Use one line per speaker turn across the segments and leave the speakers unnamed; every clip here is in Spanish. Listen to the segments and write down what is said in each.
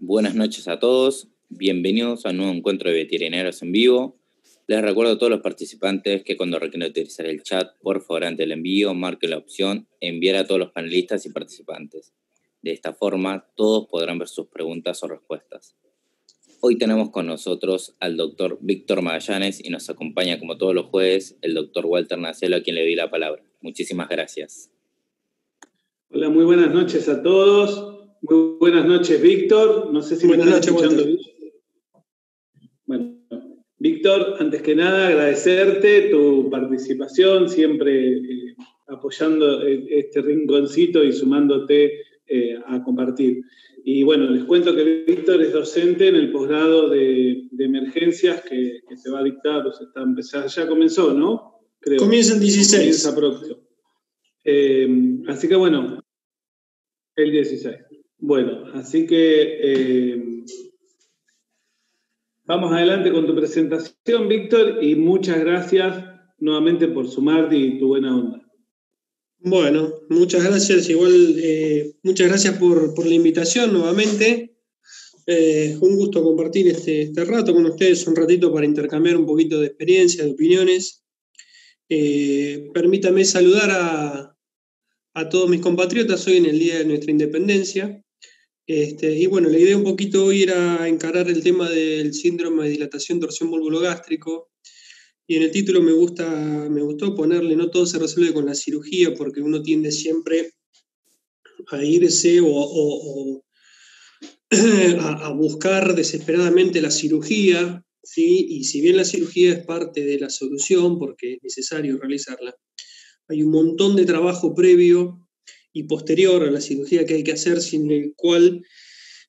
Buenas noches a todos, bienvenidos a un nuevo encuentro de veterinarios en vivo. Les recuerdo a todos los participantes que cuando requieran utilizar el chat, por favor, ante el envío, marque la opción enviar a todos los panelistas y participantes. De esta forma, todos podrán ver sus preguntas o respuestas. Hoy tenemos con nosotros al doctor Víctor Magallanes y nos acompaña, como todos los jueves, el doctor Walter Nacelo, a quien le doy la palabra. Muchísimas gracias.
Hola, muy buenas noches a todos. Muy buenas noches, Víctor. No sé si me están escuchando bien. Bueno, Víctor, antes que nada, agradecerte tu participación, siempre apoyando este rinconcito y sumándote a compartir. Y bueno, les cuento que Víctor es docente en el posgrado de emergencias que se va a dictar, o se está empezando, ya comenzó, ¿no? Creo.
Comienza el 16.
Comienza próximo. Así que bueno, el 16. Bueno, así que vamos adelante con tu presentación, Víctor, y muchas gracias nuevamente por sumarte y tu buena onda.
Bueno, muchas gracias. Igual, muchas gracias por la invitación nuevamente. Un gusto compartir este rato con ustedes, un ratito para intercambiar un poquito de experiencia, de opiniones. Permítame saludar a todos mis compatriotas hoy en el Día de nuestra Independencia. Y bueno, la idea un poquito hoy era encarar el tema del síndrome de dilatación torsión bulbogástrico. Y en el título me gustó ponerle no todo se resuelve con la cirugía, porque uno tiende siempre a irse a buscar desesperadamente la cirugía, ¿sí? Y si bien la cirugía es parte de la solución, porque es necesario realizarla, hay un montón de trabajo previo y posterior a la cirugía que hay que hacer, sin el cual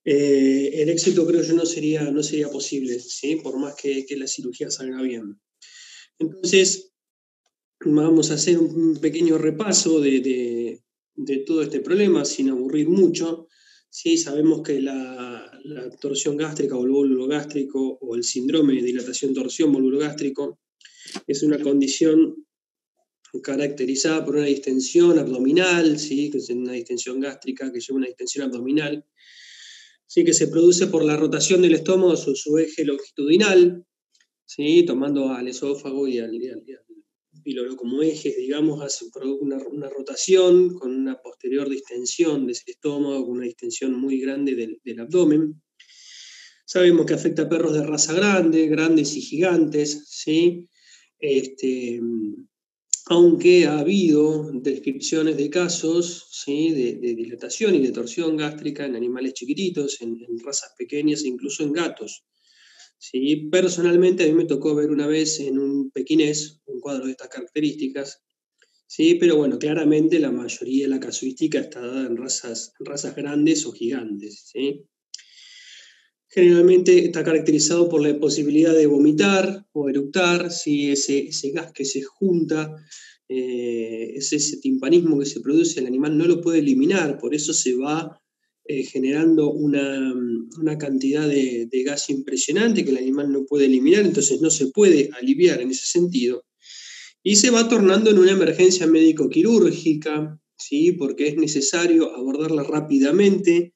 el éxito, creo yo, no sería posible, ¿sí? Por más que la cirugía salga bien. Entonces, vamos a hacer un pequeño repaso de todo este problema, sin aburrir mucho. ¿Sí? Sabemos que la torsión gástrica o el bólulo gástrico o el síndrome de dilatación torsión bólulo gástrico es una condición caracterizada por una distensión abdominal, ¿sí? Que es una distensión gástrica que lleva una distensión abdominal, ¿sí? Que se produce por la rotación del estómago sobre su eje longitudinal, ¿sí? Tomando al esófago y al píloro como ejes, digamos, produce una rotación con una posterior distensión de ese estómago, con una distensión muy grande del abdomen. Sabemos que afecta a perros de raza grande, grandes y gigantes, ¿sí? Aunque ha habido descripciones de casos, ¿sí? de dilatación y de torsión gástrica en animales chiquititos, en razas pequeñas e incluso en gatos. Sí, personalmente a mí me tocó ver una vez en un pequinés un cuadro de estas características, sí, pero bueno, claramente la mayoría de la casuística está dada en razas grandes o gigantes, ¿sí? Generalmente está caracterizado por la posibilidad de vomitar o eructar, ¿sí? ese gas que se junta, es ese timpanismo que se produce, el animal no lo puede eliminar, por eso se va generando una cantidad de gas impresionante que el animal no puede eliminar, entonces no se puede aliviar en ese sentido. Y se va tornando en una emergencia médico-quirúrgica, ¿sí? Porque es necesario abordarla rápidamente,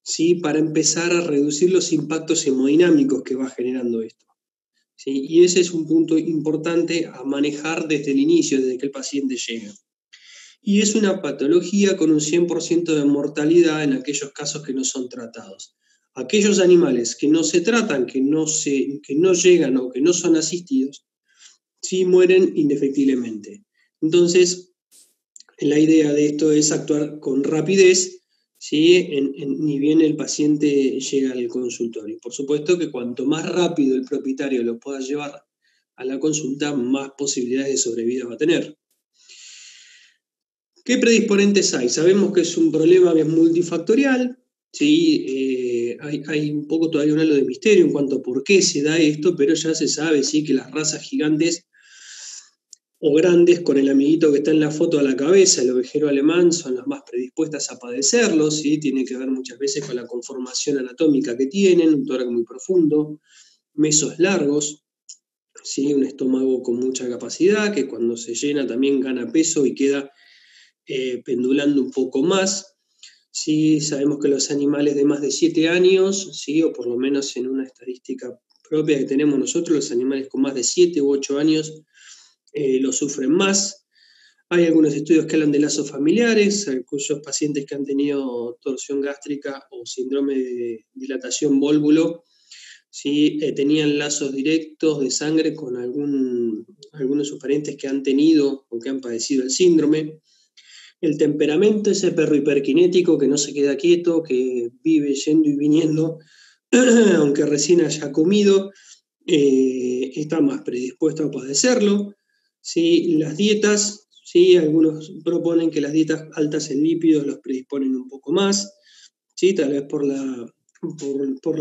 ¿sí? Para empezar a reducir los impactos hemodinámicos que va generando esto, ¿sí? Y ese es un punto importante a manejar desde el inicio, desde que el paciente llega. Y es una patología con un 100% de mortalidad en aquellos casos que no son tratados. Aquellos animales que no se tratan, que no llegan o que no son asistidos, sí mueren indefectiblemente. Entonces, la idea de esto es actuar con rapidez, ¿sí? Ni bien el paciente llega al consultorio. Por supuesto que cuanto más rápido el propietario lo pueda llevar a la consulta, más posibilidades de sobrevida va a tener. ¿Qué predisponentes hay? Sabemos que es un problema que es multifactorial, ¿sí? Hay un poco todavía un halo de misterio en cuanto a por qué se da esto, pero ya se sabe, ¿sí? Que las razas gigantes o grandes, con el amiguito que está en la foto a la cabeza, el ovejero alemán, son las más predispuestas a padecerlo, ¿sí? Tiene que ver muchas veces con la conformación anatómica que tienen, un tórax muy profundo, mesos largos, ¿sí? Un estómago con mucha capacidad, que cuando se llena también gana peso y queda pendulando un poco más, Sí, sabemos que los animales de más de 7 años, sí, o por lo menos en una estadística propia que tenemos nosotros, los animales con más de 7 u 8 años lo sufren más. Hay algunos estudios que hablan de lazos familiares, cuyos pacientes que han tenido torsión gástrica o síndrome de dilatación vólvulo, ¿sí? Tenían lazos directos de sangre con algunos de sus parientes que han tenido o que han padecido el síndrome. El temperamento, ese perro hiperkinético que no se queda quieto, que vive yendo y viniendo, aunque recién haya comido, está más predispuesto a padecerlo. ¿Sí? Las dietas, ¿sí? Algunos proponen que las dietas altas en lípidos los predisponen un poco más, ¿sí? Tal vez por la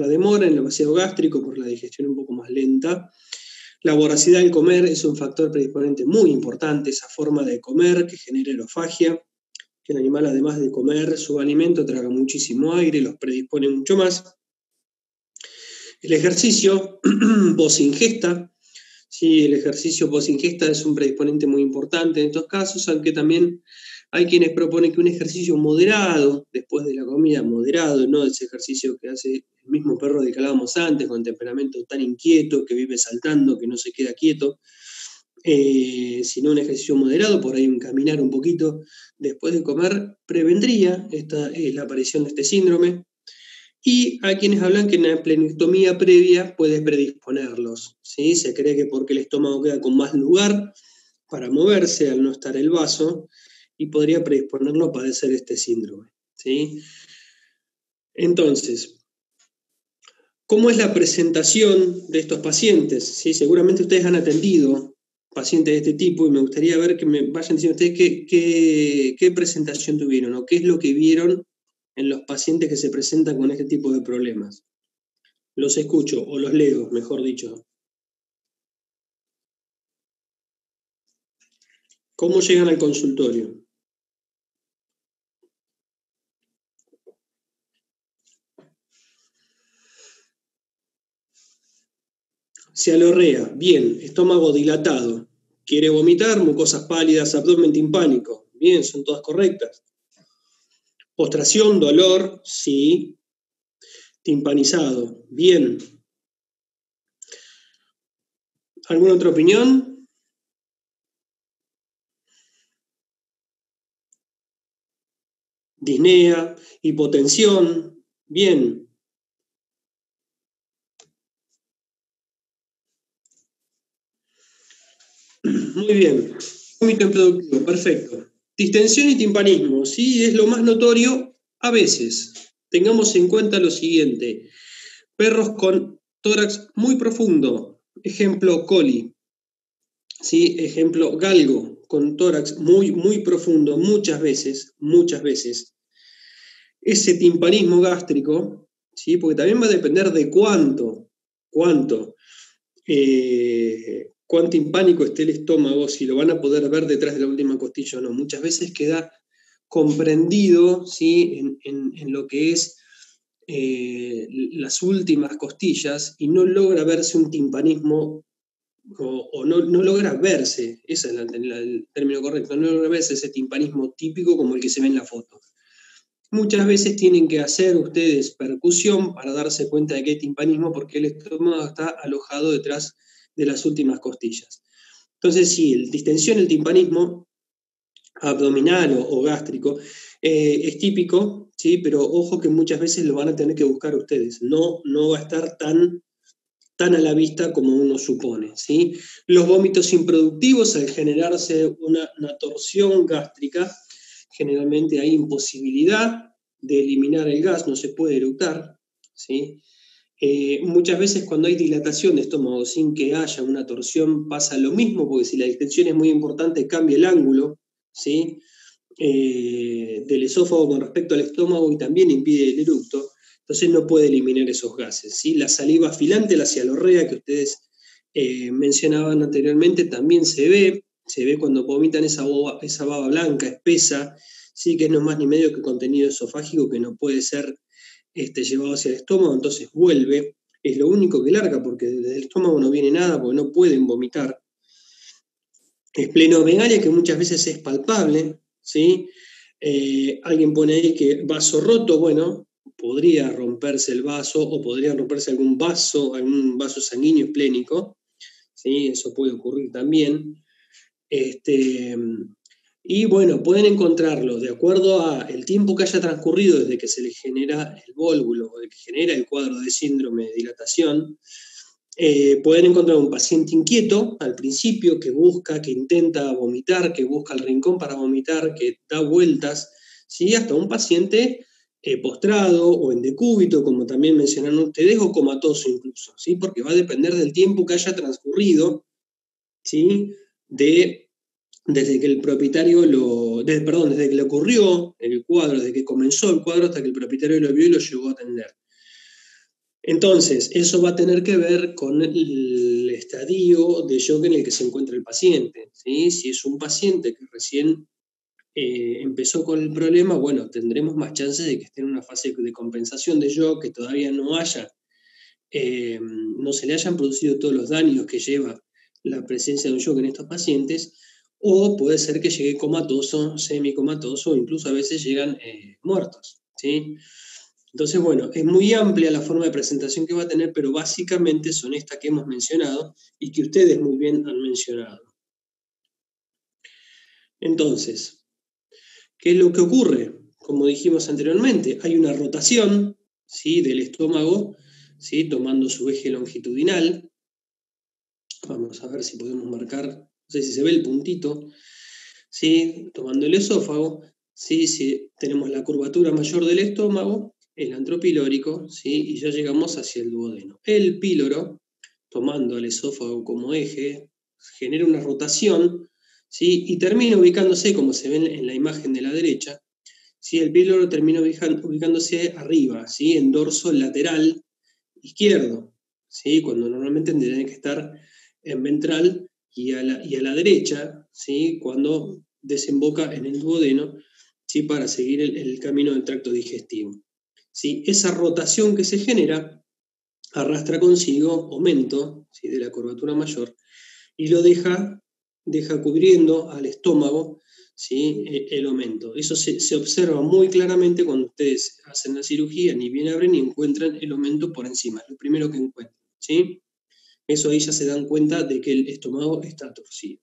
demora en el vaciado gástrico, por la digestión un poco más lenta. La voracidad del comer es un factor predisponente muy importante, esa forma de comer que genera aerofagia, que el animal, además de comer su alimento, traga muchísimo aire, los predispone mucho más. El ejercicio post-ingesta, sí, el ejercicio post-ingesta es un predisponente muy importante en estos casos, aunque también hay quienes proponen que un ejercicio moderado, después de la comida, moderado, no ese ejercicio que hace el mismo perro del que hablábamos antes, con temperamento tan inquieto, que vive saltando, que no se queda quieto, sino un ejercicio moderado, por ahí caminar un poquito después de comer, prevendría la aparición de este síndrome. Y hay quienes hablan que una esplenectomía previa puede predisponerlos, ¿sí? Se cree que porque el estómago queda con más lugar para moverse al no estar el vaso, y podría predisponerlo a padecer este síndrome, ¿sí? Entonces, ¿cómo es la presentación de estos pacientes? ¿Sí? Seguramente ustedes han atendido pacientes de este tipo y me gustaría ver que me vayan diciendo ustedes qué presentación tuvieron o qué es lo que vieron en los pacientes que se presentan con este tipo de problemas. Los escucho, o los leo, mejor dicho. ¿Cómo llegan al consultorio? Cialorrea, bien, estómago dilatado. Quiere vomitar, mucosas pálidas, abdomen timpánico. Bien, son todas correctas. Postración, dolor, sí. Timpanizado, bien. ¿Alguna otra opinión? Disnea, hipotensión, bien. Muy bien. Vómito improductivo, perfecto. Distensión y timpanismo, sí, es lo más notorio a veces. Tengamos en cuenta lo siguiente. Perros con tórax muy profundo, ejemplo coli, ¿sí? Ejemplo galgo, con tórax muy, muy profundo, muchas veces. Ese timpanismo gástrico, ¿sí? Porque también va a depender de cuán timpánico esté el estómago, si lo van a poder ver detrás de la última costilla o no. Muchas veces queda comprendido, ¿sí? en lo que es las últimas costillas y no logra verse un timpanismo o no logra verse, ese es el término correcto, no logra verse ese timpanismo típico como el que se ve en la foto. Muchas veces tienen que hacer ustedes percusión para darse cuenta de que hay timpanismo porque el estómago está alojado detrás de las últimas costillas. Entonces, sí, el distensión, el timpanismo abdominal o gástrico es típico, ¿sí? Pero ojo que muchas veces lo van a tener que buscar ustedes. No va a estar tan a la vista como uno supone, ¿sí? Los vómitos improductivos, al generarse una torsión gástrica, generalmente hay imposibilidad de eliminar el gas, no se puede eructar, ¿sí? Muchas veces cuando hay dilatación de estómago sin que haya una torsión pasa lo mismo, porque si la distensión es muy importante cambia el ángulo, ¿sí? Del esófago con respecto al estómago y también impide el eructo, entonces no puede eliminar esos gases, ¿sí? La saliva afilante, la cialorrea que ustedes mencionaban anteriormente, también se ve cuando vomitan esa baba blanca, espesa, ¿sí? Que no es más ni medio que contenido esofágico que no puede ser llevado hacia el estómago, entonces vuelve, es lo único que larga, porque desde el estómago no viene nada, porque no pueden vomitar. Esplenomegalia, que muchas veces es palpable, ¿sí? Alguien pone ahí que vaso roto, bueno, podría romperse el vaso o podría romperse algún vaso sanguíneo esplénico, ¿sí? Eso puede ocurrir también. Y bueno, pueden encontrarlo de acuerdo a el tiempo que haya transcurrido desde que se le genera el vólvulo o de que genera el cuadro de síndrome de dilatación. Pueden encontrar un paciente inquieto al principio que busca, que intenta vomitar, que busca el rincón para vomitar, que da vueltas, ¿sí? Hasta un paciente postrado o en decúbito, como también mencionaron ustedes, o comatoso incluso, ¿sí? Porque va a depender del tiempo que haya transcurrido, ¿sí? Desde que el propietario desde que le ocurrió el cuadro, desde que comenzó el cuadro hasta que el propietario lo vio y lo llevó a atender. Entonces, eso va a tener que ver con el estadio de shock en el que se encuentra el paciente, ¿sí? Si es un paciente que recién empezó con el problema, bueno, tendremos más chances de que esté en una fase de compensación de shock, que todavía no se le hayan producido todos los daños que lleva la presencia de un shock en estos pacientes, o puede ser que llegue comatoso, semicomatoso, o incluso a veces llegan muertos, ¿sí? Entonces, bueno, es muy amplia la forma de presentación que va a tener, pero básicamente son estas que hemos mencionado y que ustedes muy bien han mencionado. Entonces, ¿qué es lo que ocurre? Como dijimos anteriormente, hay una rotación, ¿sí?, del estómago, ¿sí?, tomando su eje longitudinal. Vamos a ver si podemos marcar, no sé si se ve el puntito, ¿sí?, tomando el esófago, ¿sí?, si tenemos la curvatura mayor del estómago, el antropilórico, ¿sí?, y ya llegamos hacia el duodeno. El píloro, tomando al esófago como eje, genera una rotación, ¿sí?, y termina ubicándose, como se ve en la imagen de la derecha, ¿sí?, el píloro termina ubicándose arriba, ¿sí?, en dorso lateral izquierdo, ¿sí?, cuando normalmente tendría que estar en ventral y a la derecha, ¿sí?, cuando desemboca en el duodeno, ¿sí?, para seguir el camino del tracto digestivo. ¿Sí? Esa rotación que se genera arrastra consigo aumento, ¿sí?, de la curvatura mayor y lo deja cubriendo al estómago, ¿sí?, el aumento. Eso se observa muy claramente cuando ustedes hacen la cirugía, ni bien abren y encuentran el aumento por encima, lo primero que encuentran, ¿sí? Eso ahí ya se dan cuenta de que el estómago está torcido.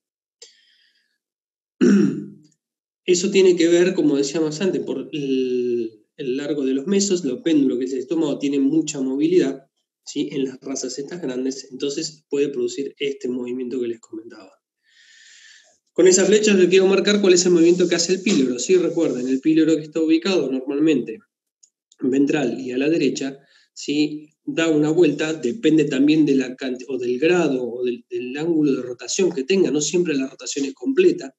Eso tiene que ver, como decíamos antes, por el largo de los mesos, lo péndulo que es el estómago tiene mucha movilidad, ¿sí?, en las razas estas grandes, entonces puede producir este movimiento que les comentaba. Con esa flecha les quiero marcar cuál es el movimiento que hace el píloro. ¿Sí? Recuerden, el píloro que está ubicado normalmente ventral y a la derecha, ¿sí?, da una vuelta, depende también de la cantidad, o del grado o del ángulo de rotación que tenga, no siempre la rotación es completa,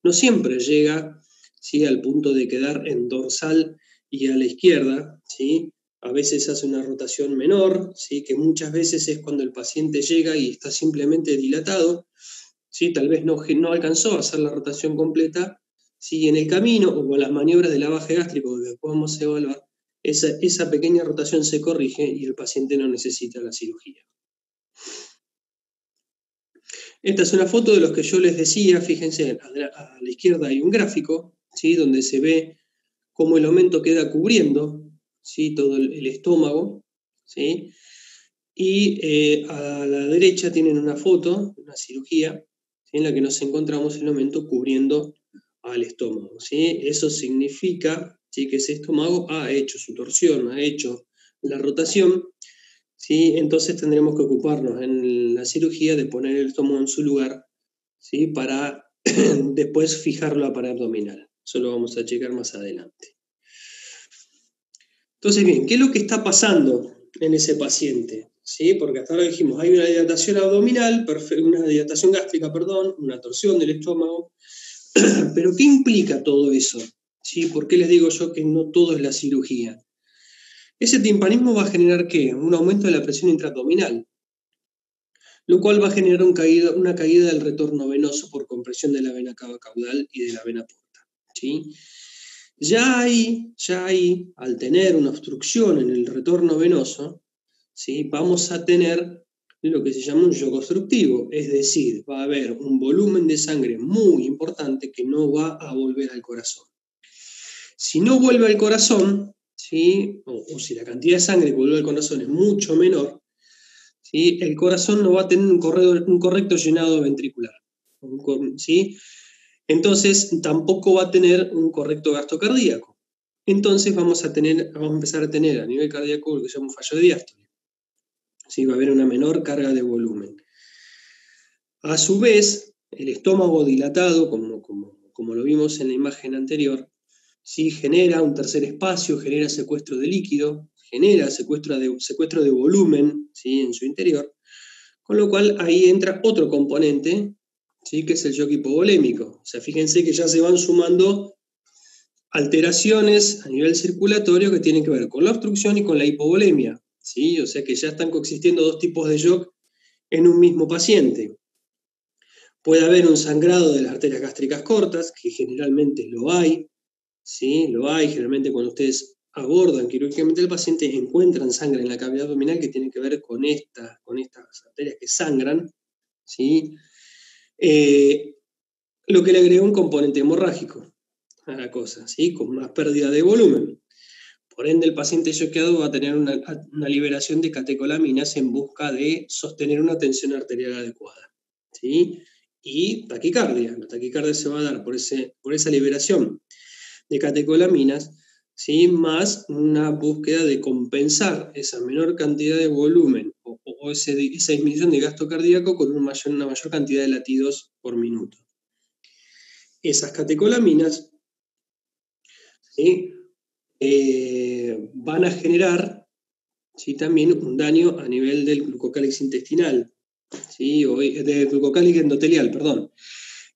no siempre llega, ¿sí?, al punto de quedar en dorsal y a la izquierda, ¿sí? A veces hace una rotación menor, ¿sí?, que muchas veces es cuando el paciente llega y está simplemente dilatado, ¿sí?, tal vez no alcanzó a hacer la rotación completa, ¿sí?, en el camino o con las maniobras de lavaje gástrico que después vamos a evaluar, esa pequeña rotación se corrige y el paciente no necesita la cirugía. Esta es una foto de los que yo les decía, fíjense, a la izquierda hay un gráfico, ¿sí?, donde se ve cómo el aumento queda cubriendo, ¿sí?, todo el estómago, ¿sí?, y a la derecha tienen una foto, una cirugía, ¿sí?, en la que nos encontramos el aumento cubriendo al estómago, ¿sí? Eso significa, ¿sí?, que ese estómago ha hecho su torsión, ha hecho la rotación, ¿sí? Entonces tendremos que ocuparnos en la cirugía de poner el estómago en su lugar, ¿sí?, para después fijar la pared abdominal. Eso lo vamos a checar más adelante. Entonces, bien, ¿qué es lo que está pasando en ese paciente? ¿Sí? Porque hasta ahora dijimos, hay una dilatación abdominal, una dilatación gástrica, perdón, una torsión del estómago. Pero ¿qué implica todo eso? ¿Sí? ¿Por qué les digo yo que no todo es la cirugía? Ese timpanismo va a generar ¿qué? Un aumento de la presión intraabdominal, lo cual va a generar una caída del retorno venoso por compresión de la vena cava caudal y de la vena porta, ¿sí? Ya ahí, al tener una obstrucción en el retorno venoso, ¿sí?, vamos a tener lo que se llama un shock obstructivo, es decir, va a haber un volumen de sangre muy importante que no va a volver al corazón. Si no vuelve al corazón, ¿sí? o si la cantidad de sangre que vuelve al corazón es mucho menor, ¿sí? El corazón no va a tener un correcto llenado ventricular, ¿sí? Entonces tampoco va a tener un correcto gasto cardíaco. Entonces vamos a empezar a tener a nivel cardíaco lo que se llama un fallo de diástole. ¿Sí? Va a haber una menor carga de volumen. A su vez, el estómago dilatado, como lo vimos en la imagen anterior, ¿sí? Genera un tercer espacio, genera secuestro de líquido, genera secuestro de volumen, ¿sí? En su interior, con lo cual ahí entra otro componente, ¿sí? Que es el shock hipovolémico. O sea, fíjense que ya se van sumando alteraciones a nivel circulatorio que tienen que ver con la obstrucción y con la hipovolemia, ¿sí? O sea que ya están coexistiendo dos tipos de shock en un mismo paciente. Puede haber un sangrado de las arterias gástricas cortas, que generalmente lo hay, ¿sí? Lo hay, generalmente cuando ustedes abordan quirúrgicamente al paciente encuentran sangre en la cavidad abdominal que tiene que ver con estas arterias que sangran, ¿sí? Lo que le agrega un componente hemorrágico a la cosa, ¿sí? Con más pérdida de volumen. Por ende, el paciente choqueado va a tener una liberación de catecolaminas en busca de sostener una tensión arterial adecuada, ¿sí? Y taquicardia. La taquicardia se va a dar por esa liberación de catecolaminas, ¿sí? Más una búsqueda de compensar esa menor cantidad de volumen o esa disminución de gasto cardíaco con una mayor cantidad de latidos por minuto. Esas catecolaminas, ¿sí? Van a generar, ¿sí? También un daño a nivel del glucocálix intestinal, ¿sí? Del glucocálix endotelial, perdón.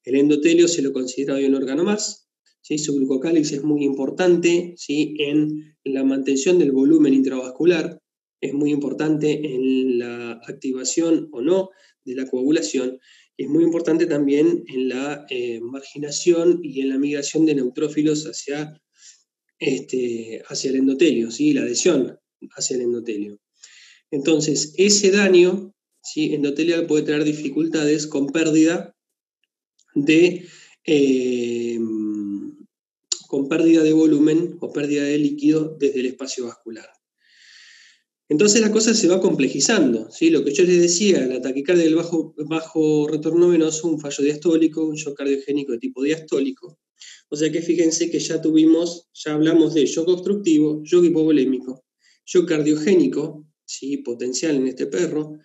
El endotelio se lo considera hoy un órgano más, ¿sí? Su glucocálix es muy importante, ¿sí? En la mantención del volumen intravascular, es muy importante en la activación o no de la coagulación, es muy importante también en la marginación y en la migración de neutrófilos hacia el endotelio, ¿sí? La adhesión hacia el endotelio. Entonces, ese daño, ¿sí? Endotelial puede traer dificultades con pérdida de volumen o pérdida de líquido desde el espacio vascular. Entonces la cosa se va complejizando, ¿sí? Lo que yo les decía, la taquicardia del bajo retorno venoso, un fallo diastólico, un shock cardiogénico de tipo diastólico. O sea que fíjense que ya hablamos de shock obstructivo, shock hipovolémico, shock cardiogénico, ¿sí? Potencial en este perro.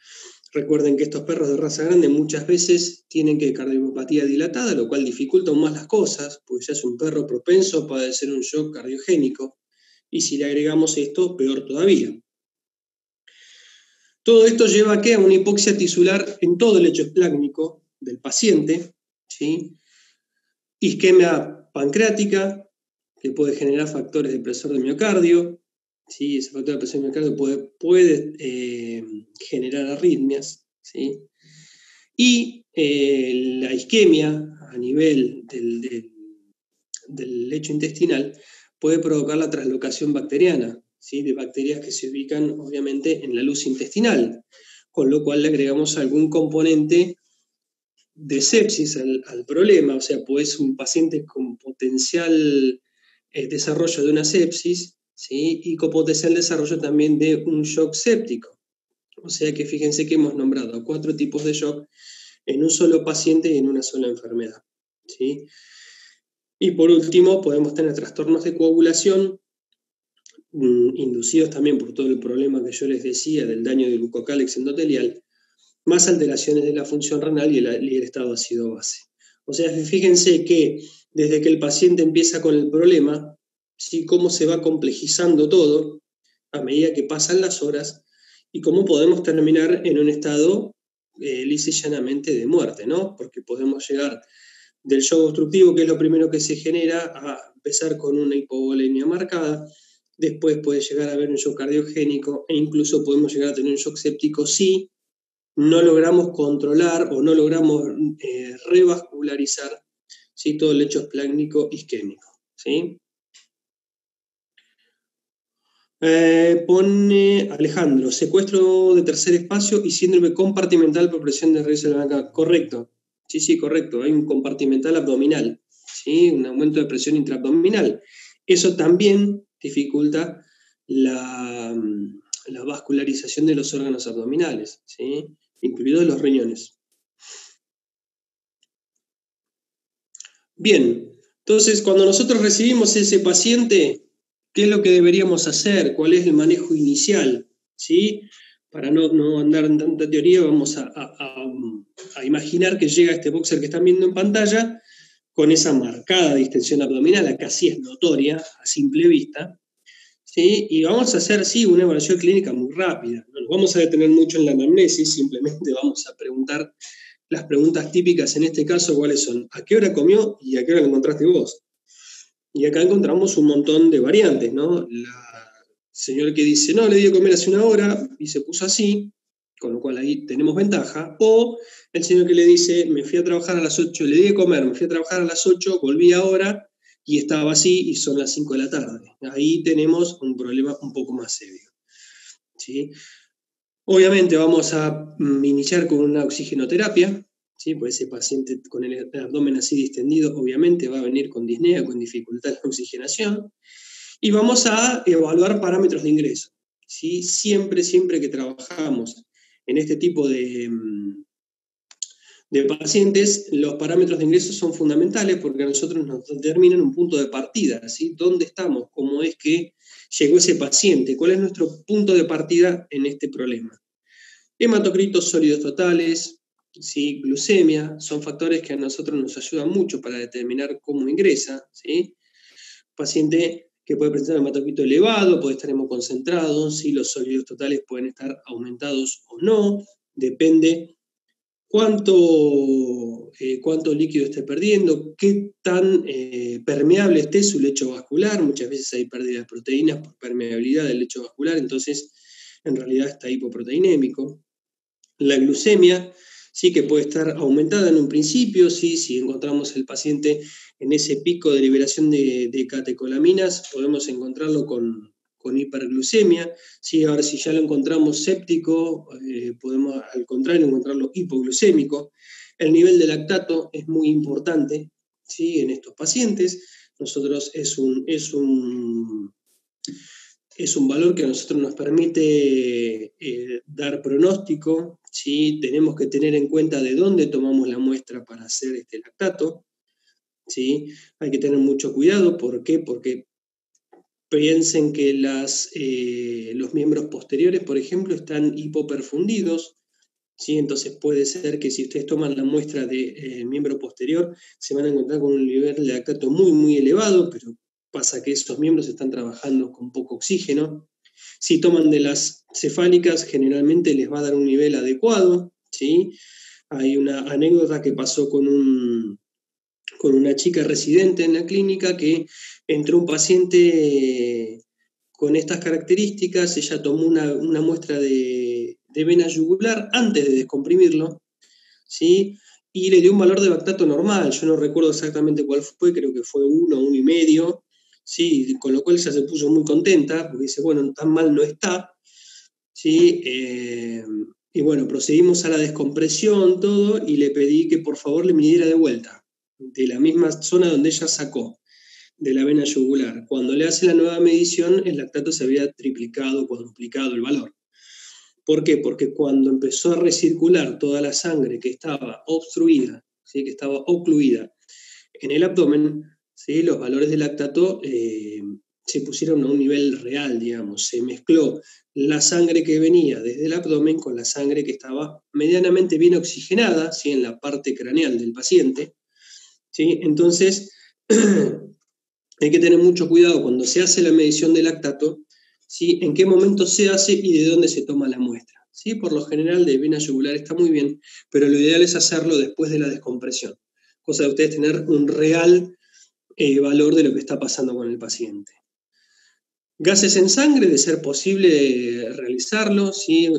Recuerden que estos perros de raza grande muchas veces tienen cardiomiopatía dilatada, lo cual dificulta aún más las cosas, porque ya es un perro propenso a padecer un shock cardiogénico, y si le agregamos esto, peor todavía. Todo esto lleva a una hipoxia tisular en todo el lecho esplácnico del paciente, ¿sí? Isquemia pancreática, que puede generar factores de depresor de miocardio, ¿sí? Ese factor de depresión de miocardio puede generar arritmias, ¿sí? Y la isquemia a nivel del lecho intestinal puede provocar la translocación bacteriana, ¿sí? De bacterias que se ubican obviamente en la luz intestinal, con lo cual le agregamos algún componente de sepsis al problema, o sea, pues un paciente con potencial desarrollo de una sepsis, ¿sí? Y con potencial desarrollo también de un shock séptico. O sea que fíjense que hemos nombrado 4 tipos de shock en un solo paciente y en una sola enfermedad, ¿sí? Y por último, podemos tener trastornos de coagulación, inducidos también por todo el problema que yo les decía del daño del glucocálix endotelial, más alteraciones de la función renal y el estado ácido-base. O sea, fíjense que desde que el paciente empieza con el problema, ¿sí? Cómo se va complejizando todo a medida que pasan las horas y cómo podemos terminar en un estado lisa y llanamente de muerte, ¿no? Porque podemos llegar del shock obstructivo, que es lo primero que se genera, a empezar con una hipovolemia marcada, después puede llegar a haber un shock cardiogénico e incluso podemos llegar a tener un shock séptico si no logramos controlar o no logramos revascularizar, ¿sí? Todo el lecho esplácnico isquémico, ¿sí? Pone Alejandro, secuestro de tercer espacio y síndrome compartimental por presión de raíz de la banca. Correcto, sí, correcto. Hay un compartimental abdominal, ¿sí? Un aumento de presión intraabdominal. Eso también dificulta la vascularización de los órganos abdominales, ¿sí? Incluidos los riñones. Bien, entonces cuando nosotros recibimos ese paciente, ¿qué es lo que deberíamos hacer? ¿Cuál es el manejo inicial? ¿Sí? Para no andar en tanta teoría, vamos a imaginar que llega este boxer que están viendo en pantalla con esa marcada distensión abdominal, acá sí es notoria a simple vista, ¿sí? Y vamos a hacer, sí, una evaluación clínica muy rápida. No nos vamos a detener mucho en la anamnesis, simplemente vamos a preguntar las preguntas típicas en este caso, ¿cuáles son? ¿A qué hora comió y a qué hora lo encontraste vos? Y acá encontramos un montón de variantes, ¿no? La señora que dice, no, le di a comer hace 1 hora y se puso así, con lo cual ahí tenemos ventaja. O el señor que le dice, me fui a trabajar a las 8, le di de comer, me fui a trabajar a las 8, volví ahora y estaba así y son las 5 de la tarde. Ahí tenemos un problema un poco más serio, ¿sí? Obviamente vamos a iniciar con una oxigenoterapia, ¿sí? Pues ese paciente con el abdomen así distendido obviamente va a venir con disnea, con dificultad en la oxigenación. Y vamos a evaluar parámetros de ingreso, ¿sí? Siempre que trabajamos en este tipo de pacientes, los parámetros de ingreso son fundamentales porque a nosotros nos determinan un punto de partida, ¿sí? ¿Dónde estamos? ¿Cómo es que llegó ese paciente? ¿Cuál es nuestro punto de partida en este problema? Hematocritos sólidos totales, ¿sí? Glucemia, son factores que a nosotros nos ayudan mucho para determinar cómo ingresa, ¿sí? Paciente que puede presentar un hematocrito elevado, puede estar hemoconcentrado, ¿sí? Los sólidos totales pueden estar aumentados o no, depende cuánto líquido esté perdiendo, qué tan permeable esté su lecho vascular. Muchas veces hay pérdida de proteínas por permeabilidad del lecho vascular, entonces en realidad está hipoproteinémico. La glucemia sí que puede estar aumentada en un principio, ¿sí? Si encontramos el paciente en ese pico de liberación de catecolaminas, podemos encontrarlo con hiperglucemia, ¿sí? Ahora si ya lo encontramos séptico, podemos al contrario encontrarlo hipoglucémico. El nivel de lactato es muy importante, ¿sí? En estos pacientes. Nosotros es un valor que a nosotros nos permite dar pronóstico, ¿sí? Tenemos que tener en cuenta de dónde tomamos la muestra para hacer este lactato, ¿sí? Hay que tener mucho cuidado, ¿por qué? Porque piensen que los miembros posteriores, por ejemplo, están hipoperfundidos, ¿sí? Entonces puede ser que si ustedes toman la muestra del miembro posterior, se van a encontrar con un nivel de lactato muy, muy elevado, pero pasa que esos miembros están trabajando con poco oxígeno. Si toman de las cefálicas, generalmente les va a dar un nivel adecuado, ¿sí? Hay una anécdota que pasó con una chica residente en la clínica que entró un paciente con estas características, ella tomó una muestra de vena yugular antes de descomprimirlo, ¿sí? Y le dio un valor de lactato normal, yo no recuerdo exactamente cuál fue, creo que fue 1, 1,5, ¿sí? Con lo cual ella se puso muy contenta, porque dice, bueno, tan mal no está, ¿sí? Y bueno, procedimos a la descompresión, todo, y le pedí que por favor le midiera de vuelta, de la misma zona donde ella sacó, de la vena yugular. Cuando le hace la nueva medición, el lactato se había triplicado, cuadruplicado el valor. ¿Por qué? Porque cuando empezó a recircular toda la sangre que estaba obstruida, ¿sí? Que estaba ocluida en el abdomen, ¿sí? Los valores de lactato se pusieron a un nivel real, digamos. Se mezcló la sangre que venía desde el abdomen con la sangre que estaba medianamente bien oxigenada, ¿sí? En la parte craneal del paciente, ¿sí? Entonces, hay que tener mucho cuidado cuando se hace la medición de lactato, ¿sí? En qué momento se hace y de dónde se toma la muestra, ¿sí? Por lo general de vena yugular está muy bien, pero lo ideal es hacerlo después de la descompresión, cosa de ustedes tener un real valor de lo que está pasando con el paciente. Gases en sangre, de ser posible realizarlo, ¿sí?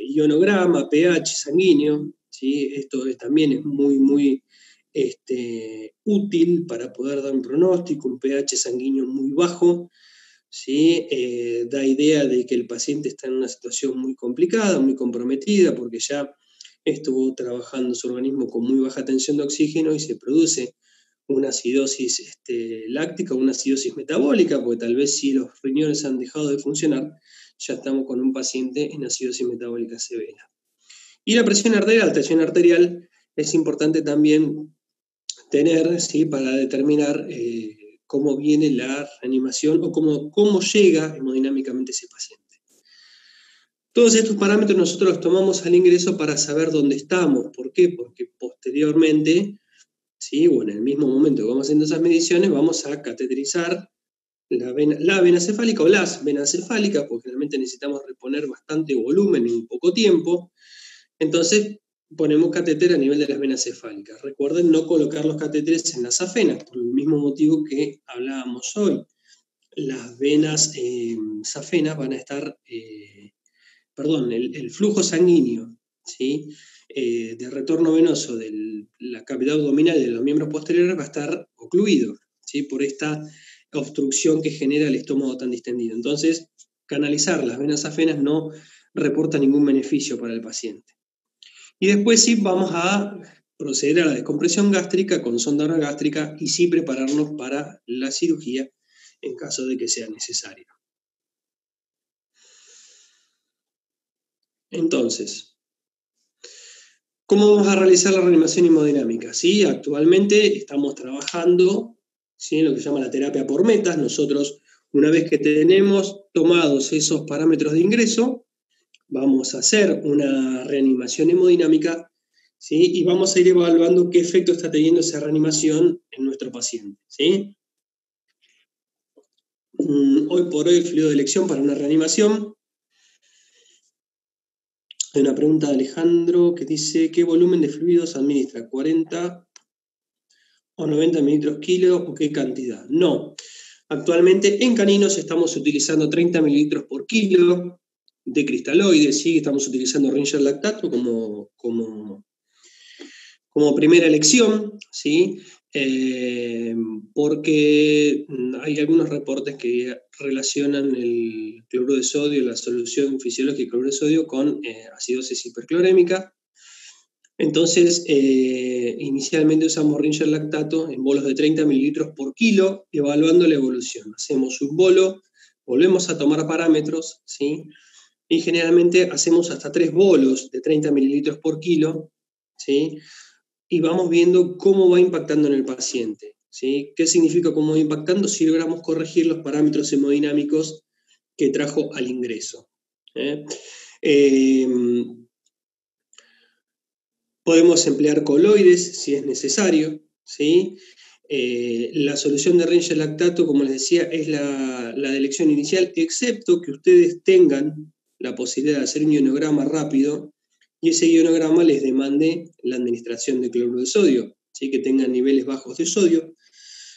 Ionograma, pH sanguíneo, ¿sí? Esto también es muy, muy útil para poder dar un pronóstico. Un pH sanguíneo muy bajo, ¿sí? Da idea de que el paciente está en una situación muy complicada, muy comprometida, porque ya estuvo trabajando su organismo con muy baja tensión de oxígeno y se produce una acidosis láctica o una acidosis metabólica, porque tal vez si los riñones han dejado de funcionar, ya estamos con un paciente en acidosis metabólica severa. Y la presión arterial es importante también tener, ¿sí?, para determinar cómo viene la reanimación o cómo llega hemodinámicamente ese paciente. Todos estos parámetros nosotros los tomamos al ingreso para saber dónde estamos. ¿Por qué? Porque posteriormente, ¿sí?, o en el mismo momento que vamos haciendo esas mediciones, vamos a cateterizar la vena cefálica o las venas cefálicas, porque realmente necesitamos reponer bastante volumen en poco tiempo. Entonces, ponemos catéter a nivel de las venas cefálicas. Recuerden no colocar los catéteres en las safenas, por el mismo motivo que hablábamos hoy. Las venas safenas van a estar, el flujo sanguíneo, ¿sí?, de retorno venoso de la cavidad abdominal y de los miembros posteriores va a estar ocluido, ¿sí?, por esta obstrucción que genera el estómago tan distendido. Entonces, canalizar las venas safenas no reporta ningún beneficio para el paciente. Y después sí vamos a proceder a la descompresión gástrica con sonda orogástrica y sí prepararnos para la cirugía en caso de que sea necesario. Entonces, ¿cómo vamos a realizar la reanimación hemodinámica? ¿Sí? Actualmente estamos trabajando, ¿sí?, en lo que se llama la terapia por metas. Nosotros, una vez que tenemos tomados esos parámetros de ingreso, vamos a hacer una reanimación hemodinámica, ¿sí?, y vamos a ir evaluando qué efecto está teniendo esa reanimación en nuestro paciente, ¿sí? Hoy por hoy el fluido de elección para una reanimación. Hay una pregunta de Alejandro que dice, ¿qué volumen de fluidos administra? ¿40 o 90 mililitros kilo o qué cantidad? No. Actualmente en caninos estamos utilizando 30 mililitros por kilo de cristaloides, ¿sí? Estamos utilizando Ringer lactato como primera elección, ¿sí? Porque hay algunos reportes que relacionan el cloruro de sodio, la solución fisiológica de cloruro de sodio con acidosis hiperclorémica. Entonces, inicialmente usamos Ringer lactato en bolos de 30 mililitros por kilo, evaluando la evolución. Hacemos un bolo, volvemos a tomar parámetros, ¿sí?, y generalmente hacemos hasta 3 bolos de 30 mililitros por kilo, ¿sí?, y vamos viendo cómo va impactando en el paciente, ¿sí? ¿Qué significa cómo va impactando? Si logramos corregir los parámetros hemodinámicos que trajo al ingreso. Podemos emplear coloides si es necesario, ¿sí? La solución de Ringer lactato, como les decía, es la de elección inicial, excepto que ustedes tengan la posibilidad de hacer un ionograma rápido y ese ionograma les demande la administración de cloruro de sodio, ¿sí?, que tengan niveles bajos de sodio,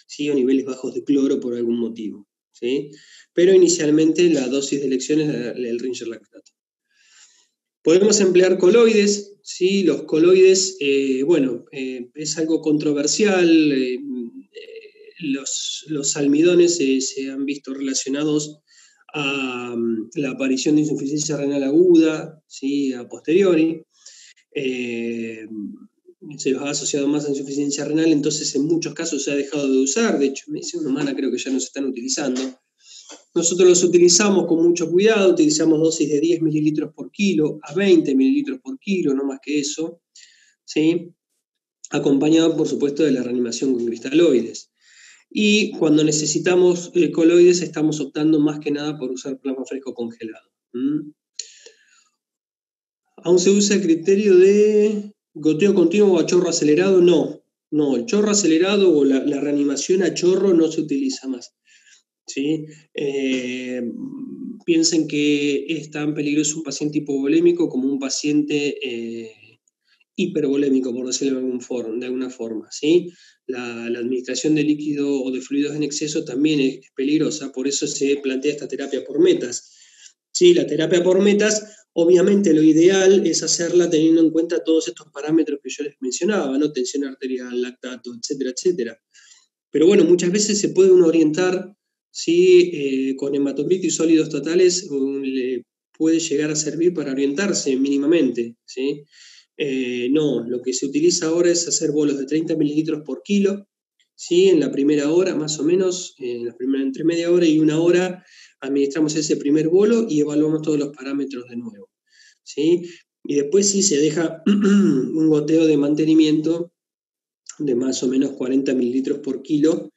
¿sí?, o niveles bajos de cloro por algún motivo, ¿sí? Pero inicialmente la dosis de elección es el Ringer lactato. Podemos emplear coloides, ¿sí? Los coloides, es algo controversial. Los almidones se han visto relacionados a la aparición de insuficiencia renal aguda, ¿sí?, a posteriori. Se los ha asociado más a insuficiencia renal, entonces en muchos casos se ha dejado de usar. De hecho, en medicina humana creo que ya no se están utilizando. Nosotros los utilizamos con mucho cuidado, utilizamos dosis de 10 mililitros por kilo a 20 mililitros por kilo, no más que eso, ¿sí?, acompañado, por supuesto, de la reanimación con cristaloides. Y cuando necesitamos coloides, estamos optando más que nada por usar plasma fresco congelado. ¿Aún se usa el criterio de goteo continuo o a chorro acelerado? No, el chorro acelerado o la reanimación a chorro no se utiliza más, ¿sí? Piensen que es tan peligroso un paciente hipovolémico como un paciente hipervolémico, por decirlo de alguna forma, ¿sí? La administración de líquido o de fluidos en exceso también es peligrosa, por eso se plantea esta terapia por metas. Sí, la terapia por metas, obviamente lo ideal es hacerla teniendo en cuenta todos estos parámetros que yo les mencionaba, ¿no? Tensión arterial, lactato, etcétera, etcétera. Pero bueno, muchas veces se puede uno orientar, ¿sí? Con hematocritos sólidos totales le puede llegar a servir para orientarse mínimamente, ¿sí? No, lo que se utiliza ahora es hacer bolos de 30 mililitros por kilo, ¿sí? En la primera hora, más o menos, entre media hora y una hora, administramos ese primer bolo y evaluamos todos los parámetros de nuevo, ¿sí? Y después sí se deja un goteo de mantenimiento de más o menos 40 mililitros por kilo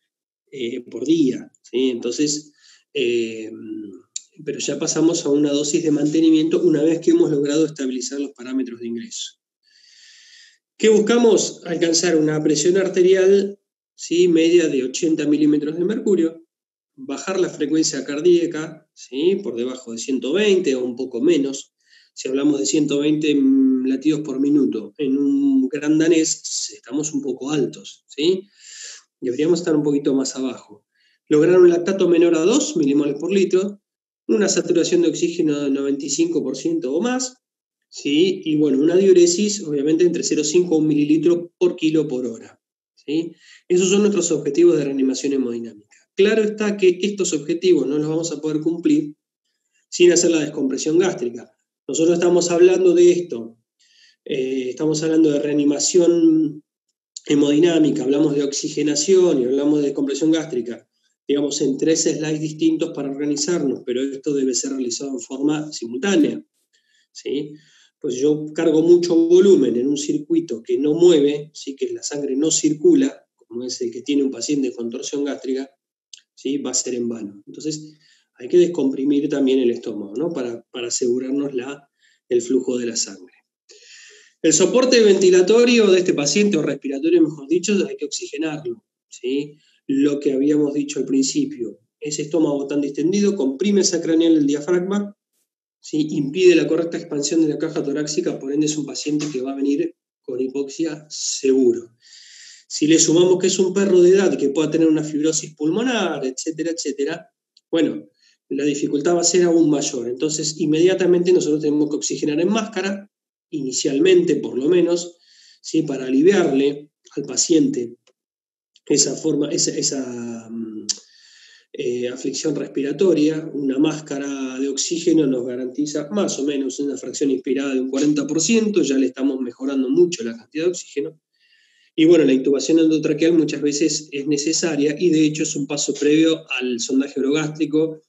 por día, ¿sí? Entonces, pero ya pasamos a una dosis de mantenimiento una vez que hemos logrado estabilizar los parámetros de ingreso. ¿Qué buscamos? Alcanzar una presión arterial, ¿sí? Media de 80 milímetros de mercurio, bajar la frecuencia cardíaca, ¿sí? Por debajo de 120 o un poco menos. Si hablamos de 120 latidos por minuto en un gran danés, estamos un poco altos, ¿sí? Deberíamos estar un poquito más abajo. Lograr un lactato menor a 2 milimoles por litro, una saturación de oxígeno de 95% o más, ¿sí? Y bueno, una diuresis obviamente entre 0,5 a 1 mililitro por kilo por hora, ¿sí? Esos son nuestros objetivos de reanimación hemodinámica. Claro está que estos objetivos no los vamos a poder cumplir sin hacer la descompresión gástrica. Nosotros estamos hablando de esto, estamos hablando de reanimación hemodinámica, hablamos de oxigenación y hablamos de descompresión gástrica, digamos en 3 slides distintos para organizarnos, pero esto debe ser realizado en forma simultánea, ¿sí? Pues yo cargo mucho volumen en un circuito que no mueve, ¿sí? Que la sangre no circula, como es el que tiene un paciente con torsión gástrica, ¿sí? Va a ser en vano. Entonces hay que descomprimir también el estómago, ¿no? Para asegurarnos el flujo de la sangre. El soporte ventilatorio de este paciente, o respiratorio mejor dicho, hay que oxigenarlo, ¿sí? Lo que habíamos dicho al principio, ese estómago tan distendido comprime esa craneal del diafragma, ¿sí? Impide la correcta expansión de la caja torácica, por ende es un paciente que va a venir con hipoxia seguro. Si le sumamos que es un perro de edad que pueda tener una fibrosis pulmonar, etcétera, etcétera, bueno, la dificultad va a ser aún mayor. Entonces, inmediatamente nosotros tenemos que oxigenar en máscara, inicialmente por lo menos, ¿sí? Para aliviarle al paciente esa aflicción respiratoria. Una máscara de oxígeno nos garantiza más o menos una fracción inspirada de un 40%, ya le estamos mejorando mucho la cantidad de oxígeno. Y bueno, la intubación endotraqueal muchas veces es necesaria y de hecho es un paso previo al sondaje orogástrico,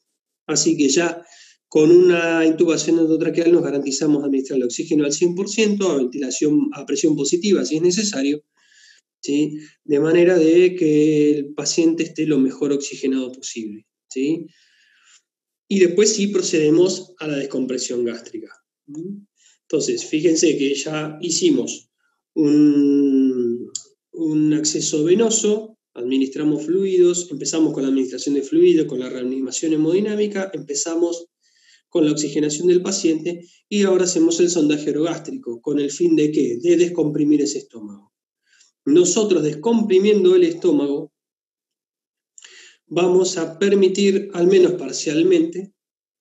así que ya con una intubación endotraqueal nos garantizamos administrar el oxígeno al 100%, a presión positiva si es necesario, ¿sí? De manera de que el paciente esté lo mejor oxigenado posible, ¿sí? Y después sí procedemos a la descompresión gástrica. Entonces, fíjense que ya hicimos un acceso venoso, administramos fluidos, empezamos con la administración de fluidos, con la reanimación hemodinámica, empezamos con la oxigenación del paciente y ahora hacemos el sondaje orogástrico, con el fin de ¿qué? De descomprimir ese estómago. Nosotros descomprimiendo el estómago vamos a permitir, al menos parcialmente,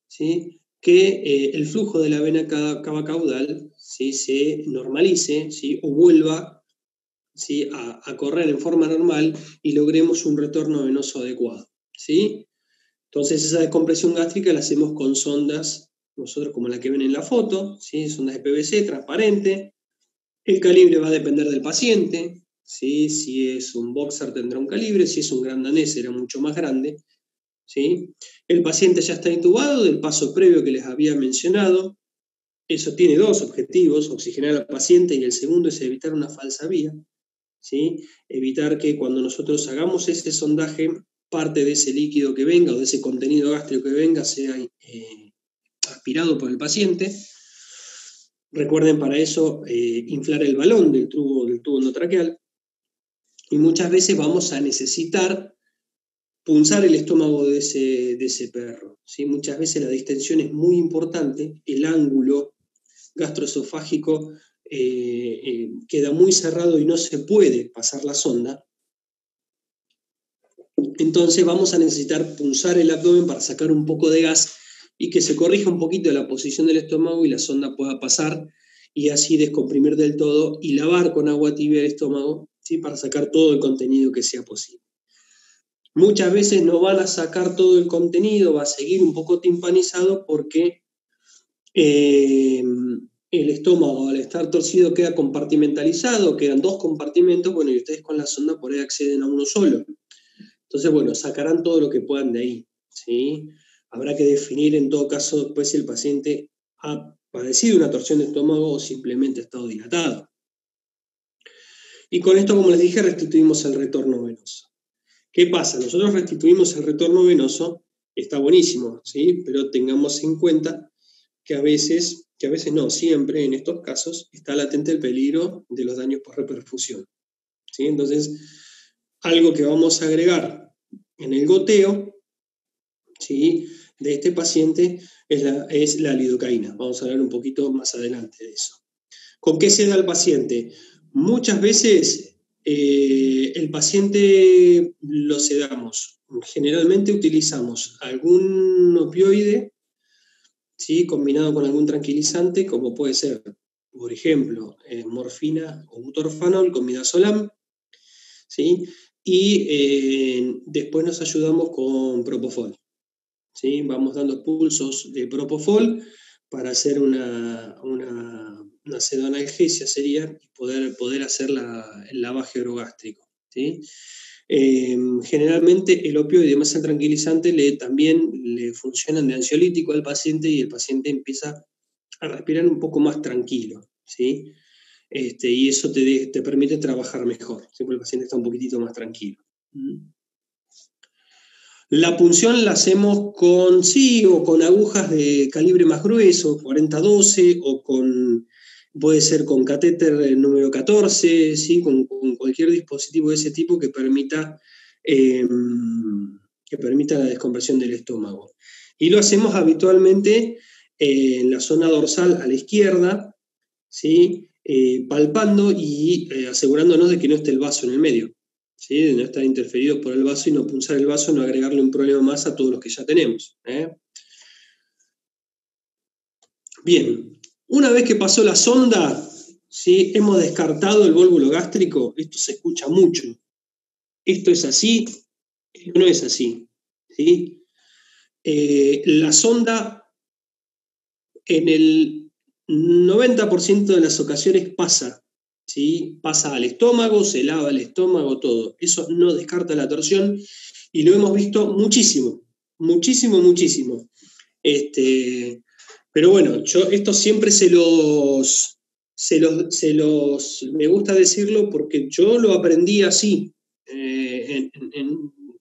¿sí? Que el flujo de la vena cava caudal, ¿sí? Se normalice, ¿sí? O vuelva, ¿sí? a correr en forma normal y logremos un retorno venoso adecuado, ¿sí? Entonces esa descompresión gástrica la hacemos con sondas, nosotros como la que ven en la foto, ¿sí? Sondas de PVC transparente. El calibre va a depender del paciente, ¿sí? Si es un boxer tendrá un calibre, si es un gran danés será mucho más grande, ¿sí? El paciente ya está intubado del paso previo que les había mencionado. Eso tiene 2 objetivos, oxigenar al paciente y el segundo es evitar una falsa vía, ¿sí? Evitar que cuando nosotros hagamos ese sondaje, parte de ese líquido que venga o de ese contenido gástrico que venga sea aspirado por el paciente. Recuerden para eso inflar el balón del tubo endotraqueal y muchas veces vamos a necesitar punzar el estómago de ese perro, ¿sí? Muchas veces la distensión es muy importante, el ángulo gastroesofágico queda muy cerrado y no se puede pasar la sonda. Entonces vamos a necesitar punzar el abdomen para sacar un poco de gas y que se corrija un poquito la posición del estómago y la sonda pueda pasar y así descomprimir del todo y lavar con agua tibia el estómago, ¿sí? Para sacar todo el contenido que sea posible. Muchas veces no van a sacar todo el contenido, va a seguir un poco timpanizado porque el estómago, al estar torcido, queda compartimentalizado, quedan 2 compartimentos, bueno, y ustedes con la sonda por ahí acceden a uno solo. Entonces, bueno, sacarán todo lo que puedan de ahí, ¿sí? Habrá que definir en todo caso después si el paciente ha padecido una torsión de estómago o simplemente ha estado dilatado. Y con esto, como les dije, restituimos el retorno venoso. ¿Qué pasa? Nosotros restituimos el retorno venoso, está buenísimo, ¿sí? Pero tengamos en cuenta que a veces no, siempre en estos casos está latente el peligro de los daños por reperfusión, ¿sí? Entonces, algo que vamos a agregar en el goteo, ¿sí?, de este paciente es la lidocaína. Vamos a hablar un poquito más adelante de eso. ¿Con qué se da al paciente? Muchas veces el paciente lo sedamos. Generalmente utilizamos algún opioide, ¿sí?, combinado con algún tranquilizante, como puede ser, por ejemplo, morfina o butorfanol con midazolam, ¿sí? Y después nos ayudamos con propofol, ¿sí? Vamos dando pulsos de propofol para hacer una pseudoanalgesia, sería, y poder hacer el lavaje orogástrico, ¿sí? Generalmente el opioide más el tranquilizante también le funcionan de ansiolítico al paciente y el paciente empieza a respirar un poco más tranquilo, ¿sí? Y eso te permite trabajar mejor, siempre el paciente está un poquitito más tranquilo. La punción la hacemos con agujas de calibre más grueso, 40-12, o puede ser con catéter número 14, ¿sí?, con cualquier dispositivo de ese tipo que permita la descompresión del estómago. Y lo hacemos habitualmente en la zona dorsal a la izquierda, ¿sí?, palpando y asegurándonos de que no esté el vaso en el medio, ¿sí?, de no estar interferidos por el vaso y no punzar el vaso, no agregarle un problema más a todos los que ya tenemos. Bien, una vez que pasó la sonda, ¿sí?, hemos descartado el vólvulo gástrico. Esto se escucha mucho. Esto es así, esto no es así, ¿sí? La sonda en el 90% de las ocasiones pasa, ¿sí?, pasa al estómago, se lava el estómago, todo. Eso no descarta la torsión y lo hemos visto muchísimo. Pero bueno, yo esto siempre me gusta decirlo porque yo lo aprendí así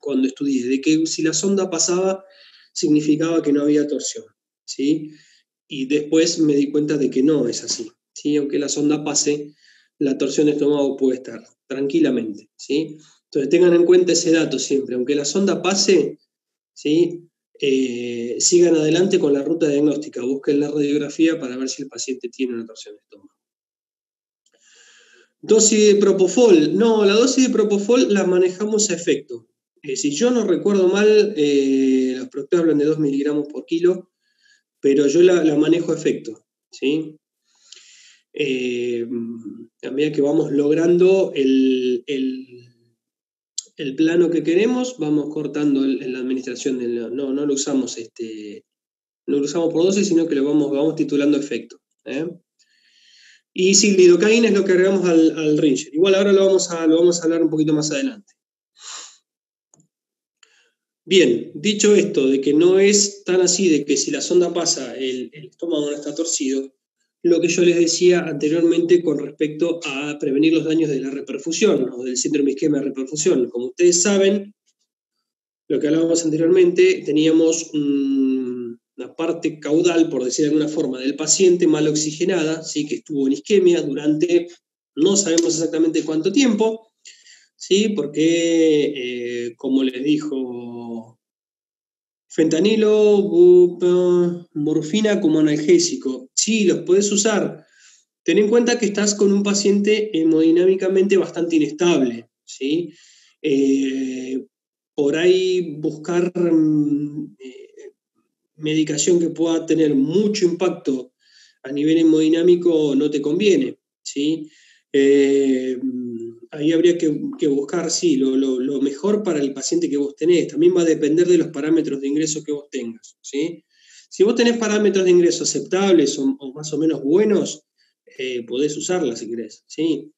cuando estudié, de que si la sonda pasaba significaba que no había torsión, ¿sí? Y después me di cuenta de que no es así, ¿sí? Aunque la sonda pase, la torsión de estómago puede estar tranquilamente, ¿sí? Entonces tengan en cuenta ese dato siempre, aunque la sonda pase, ¿sí?, sigan adelante con la ruta diagnóstica, busquen la radiografía para ver si el paciente tiene una torsión de estómago. Dosis de propofol. No, la dosis de propofol la manejamos a efecto. Si yo no recuerdo mal, los productores hablan de 2 miligramos por kilo, pero yo la manejo a efecto, ¿sí? A medida que vamos logrando el plano que queremos, vamos cortando la administración no lo usamos no lo usamos por dosis, sino que lo vamos titulando efecto. Y si lidocaína es lo que agregamos al Ringer. Igual ahora lo vamos a hablar un poquito más adelante. Bien, dicho esto, de que no es tan así, de que si la sonda pasa el estómago no está torcido, lo que yo les decía anteriormente con respecto a prevenir los daños de la reperfusión o del síndrome isquemia de reperfusión. Como ustedes saben, lo que hablábamos anteriormente, teníamos una parte caudal, por decir de alguna forma, del paciente mal oxigenada, ¿sí?, que estuvo en isquemia durante no sabemos exactamente cuánto tiempo, ¿sí?, porque, como les dijo, fentanilo, morfina como analgésico, sí, los puedes usar. Ten en cuenta que estás con un paciente hemodinámicamente bastante inestable, ¿sí? Por ahí buscar medicación que pueda tener mucho impacto a nivel hemodinámico no te conviene, ¿sí? Ahí habría que buscar, sí, lo mejor para el paciente que vos tenés. También va a depender de los parámetros de ingreso que vos tengas, ¿sí? Si vos tenés parámetros de ingreso aceptables o más o menos buenos, podés usarla si querés, ¿sí?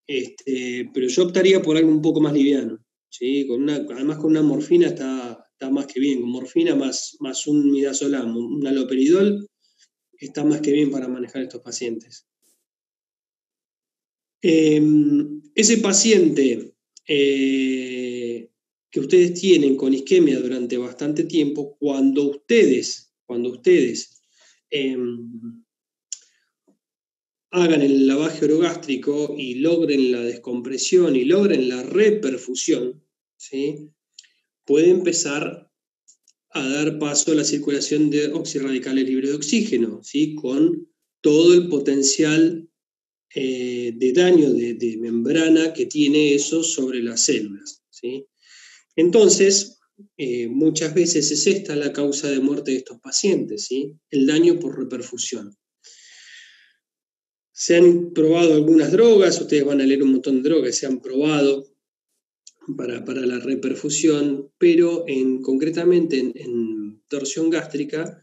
Pero yo optaría por algo un poco más liviano, ¿sí? Además con una morfina está más que bien, con morfina más un midazolam, un haloperidol, está más que bien para manejar estos pacientes. Ese paciente que ustedes tienen con isquemia durante bastante tiempo, cuando ustedes hagan el lavaje orogástrico y logren la descompresión y logren la reperfusión, ¿sí? Puede empezar a dar paso a la circulación de oxirradicales libres de oxígeno, ¿sí? Con todo el potencial de daño de membrana que tiene eso sobre las células, ¿sí? Entonces, muchas veces es esta la causa de muerte de estos pacientes, ¿sí? El daño por reperfusión. Se han probado algunas drogas, ustedes van a leer un montón de drogas que se han probado para la reperfusión, pero concretamente en torsión gástrica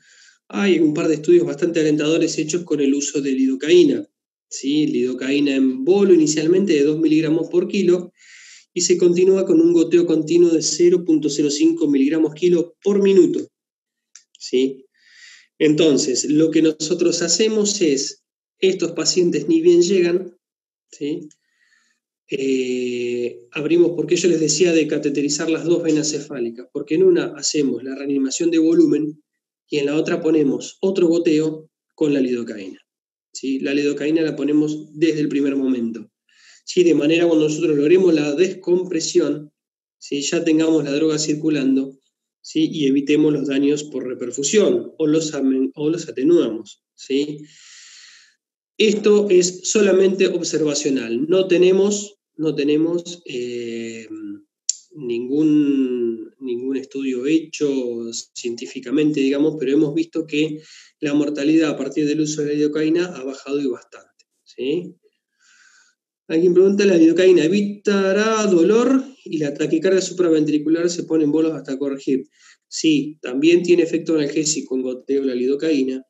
hay un par de estudios bastante alentadores hechos con el uso de lidocaína, ¿sí? Lidocaína en bolo inicialmente de 2 miligramos por kilo y se continúa con un goteo continuo de 0.05 miligramos kilo por minuto, ¿sí? Entonces, lo que nosotros hacemos es, estos pacientes ni bien llegan, ¿sí? Abrimos, porque yo les decía de cateterizar las dos venas cefálicas, porque en una hacemos la reanimación de volumen y en la otra ponemos otro goteo con la lidocaína, ¿sí? La lidocaína la ponemos desde el primer momento, ¿sí? De manera cuando nosotros logremos la descompresión, ¿sí? Ya tengamos la droga circulando, ¿sí? Y evitemos los daños por reperfusión o los atenuamos, ¿sí? Esto es solamente observacional, no tenemos ningún estudio hecho científicamente, digamos, pero hemos visto que la mortalidad a partir del uso de la lidocaína ha bajado y bastante, ¿sí? Alguien pregunta, ¿la lidocaína evitará dolor y la taquicardia supraventricular se pone en bolos hasta corregir? Sí, también tiene efecto analgésico en goteo la lidocaína.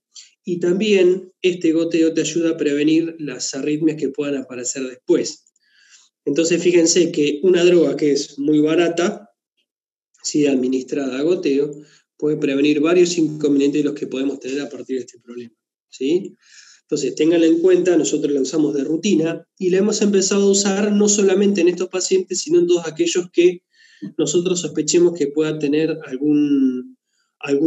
Y también este goteo te ayuda a prevenir las arritmias que puedan aparecer después. Entonces fíjense que una droga que es muy barata, si administrada a goteo, puede prevenir varios inconvenientes de los que podemos tener a partir de este problema, ¿sí? Entonces tenganla en cuenta, nosotros la usamos de rutina y la hemos empezado a usar no solamente en estos pacientes, sino en todos aquellos que nosotros sospechemos que puedan tener algún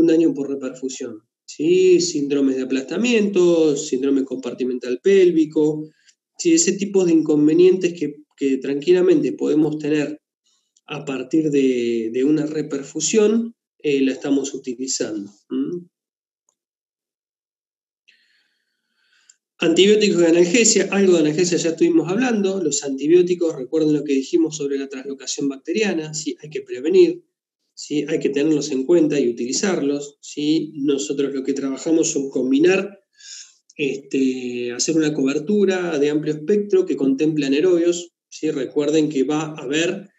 daño por reperfusión. ¿Sí? Síndromes de aplastamiento, síndrome compartimental pélvico, ¿sí? Ese tipo de inconvenientes que tranquilamente podemos tener a partir de una reperfusión, la estamos utilizando. Antibióticos de analgesia, algo de analgesia ya estuvimos hablando. Los antibióticos, recuerden lo que dijimos sobre la translocación bacteriana, ¿sí? Hay que prevenir. ¿Sí? Hay que tenerlos en cuenta y utilizarlos, ¿sí? Nosotros lo que trabajamos son combinar, hacer una cobertura de amplio espectro que contemple anaerobios, ¿sí? Recuerden que va a haber,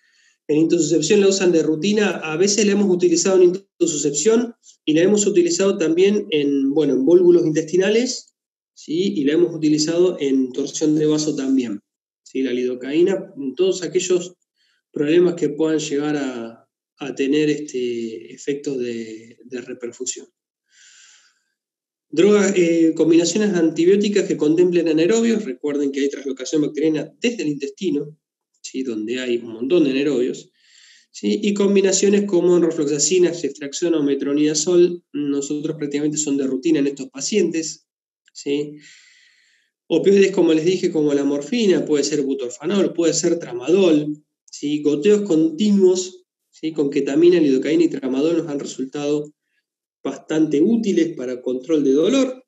en intususcepción la usan de rutina, a veces la hemos utilizado en intususcepción y la hemos utilizado también en vólvulos intestinales, ¿sí? Y la hemos utilizado en torsión de vaso también, ¿sí? La lidocaína, en todos aquellos problemas que puedan llegar a tener efectos de reperfusión. Drogas, combinaciones antibióticas que contemplen anaerobios, recuerden que hay translocación bacteriana desde el intestino, ¿sí? Donde hay un montón de anaerobios, ¿sí? Y combinaciones como enrofloxacina, ceftriaxona o metronidazol, nosotros prácticamente son de rutina en estos pacientes, ¿sí? Opioides, como les dije, como la morfina, puede ser butorfanol, puede ser tramadol, ¿sí? Goteos continuos, ¿sí? Con ketamina, lidocaína y tramadol nos han resultado bastante útiles para control de dolor.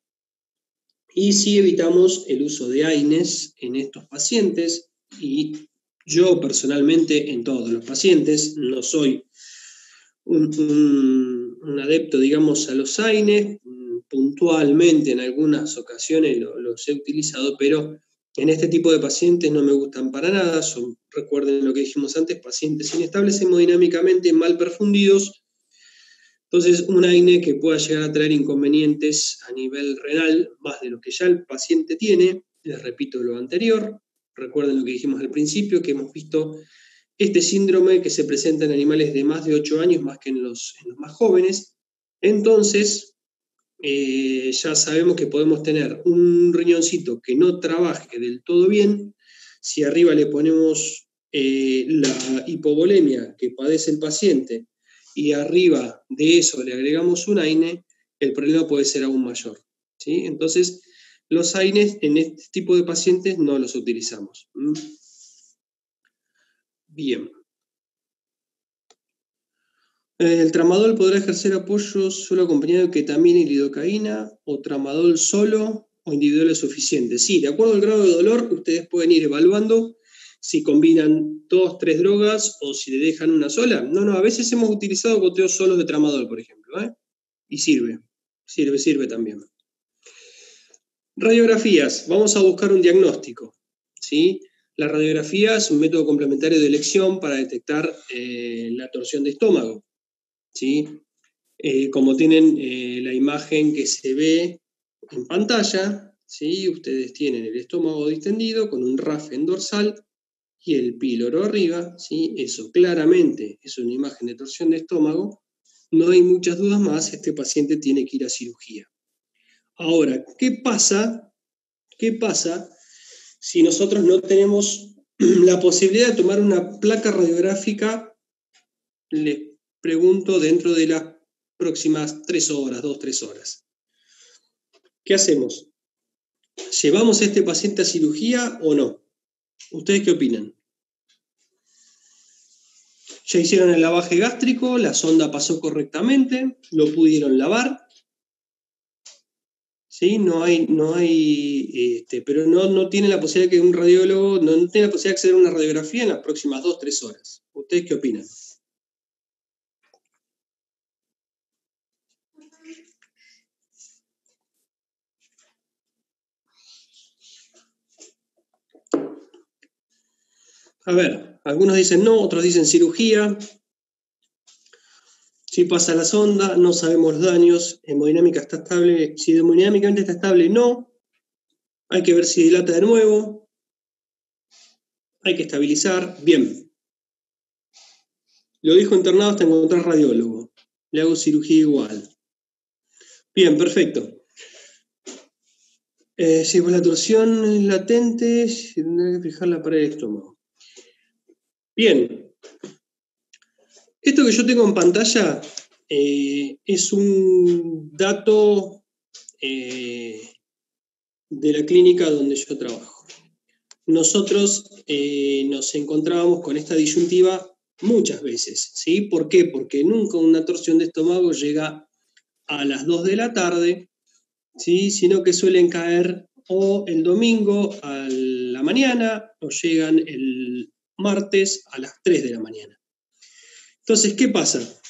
Y sí evitamos el uso de AINES en estos pacientes, y yo personalmente en todos los pacientes, no soy un adepto, digamos, a los AINES, puntualmente en algunas ocasiones los he utilizado, pero en este tipo de pacientes no me gustan para nada. Recuerden lo que dijimos antes, pacientes inestables hemodinámicamente, mal perfundidos, Entonces, un AINE que pueda llegar a traer inconvenientes a nivel renal, más de lo que ya el paciente tiene, les repito lo anterior, recuerden lo que dijimos al principio, que hemos visto este síndrome que se presenta en animales de más de 8 años, más que en los más jóvenes. Entonces, ya sabemos que podemos tener un riñoncito que no trabaje del todo bien. Si arriba le ponemos la hipovolemia que padece el paciente y arriba de eso le agregamos un AINE, el problema puede ser aún mayor, ¿sí? Entonces, los AINEs en este tipo de pacientes no los utilizamos. Bien. El tramadol podrá ejercer apoyo solo acompañado de ketamina y lidocaína, o tramadol solo, o individual es suficiente. Sí, de acuerdo al grado de dolor, ustedes pueden ir evaluando si combinan 2, 3 drogas o si le dejan una sola. No, a veces hemos utilizado goteos solos de tramadol, por ejemplo, y sirve también. Radiografías, vamos a buscar un diagnóstico, ¿sí? La radiografía es un método complementario de elección para detectar la torsión de estómago, ¿sí? Como tienen la imagen que se ve en pantalla, ¿sí? Ustedes tienen el estómago distendido con un RAFEN dorsal y el píloro arriba, ¿sí? Eso claramente es una imagen de torsión de estómago. No hay muchas dudas más, este paciente tiene que ir a cirugía. Ahora, ¿qué pasa si nosotros no tenemos la posibilidad de tomar una placa radiográfica? Les pregunto, dentro de las próximas 3 horas, 2-3 horas. ¿Qué hacemos? ¿Llevamos a este paciente a cirugía o no? ¿Ustedes qué opinan? Ya hicieron el lavaje gástrico, la sonda pasó correctamente, lo pudieron lavar. ¿Sí? Pero no tiene la posibilidad que un radiólogo, no tiene la posibilidad de acceder a una radiografía en las próximas 2-3 horas. ¿Ustedes qué opinan? A ver, algunos dicen no, otros dicen cirugía. Si pasa la sonda, no sabemos los daños, hemodinámica está estable. Si hemodinámicamente está estable, no. Hay que ver si dilata de nuevo. Hay que estabilizar. Bien. Lo dijo internado hasta encontrar radiólogo. Le hago cirugía igual. Bien, perfecto. Si la torsión es latente, tendrá que fijar la pared del estómago. Bien. Esto que yo tengo en pantalla es un dato de la clínica donde yo trabajo. Nosotros nos encontrábamos con esta disyuntiva muchas veces, ¿sí? ¿Por qué? Porque nunca una torsión de estómago llega a las 2 de la tarde, ¿sí? Sino que suelen caer o el domingo a la mañana o llegan el martes a las 3 de la mañana. Entonces, ¿qué pasa?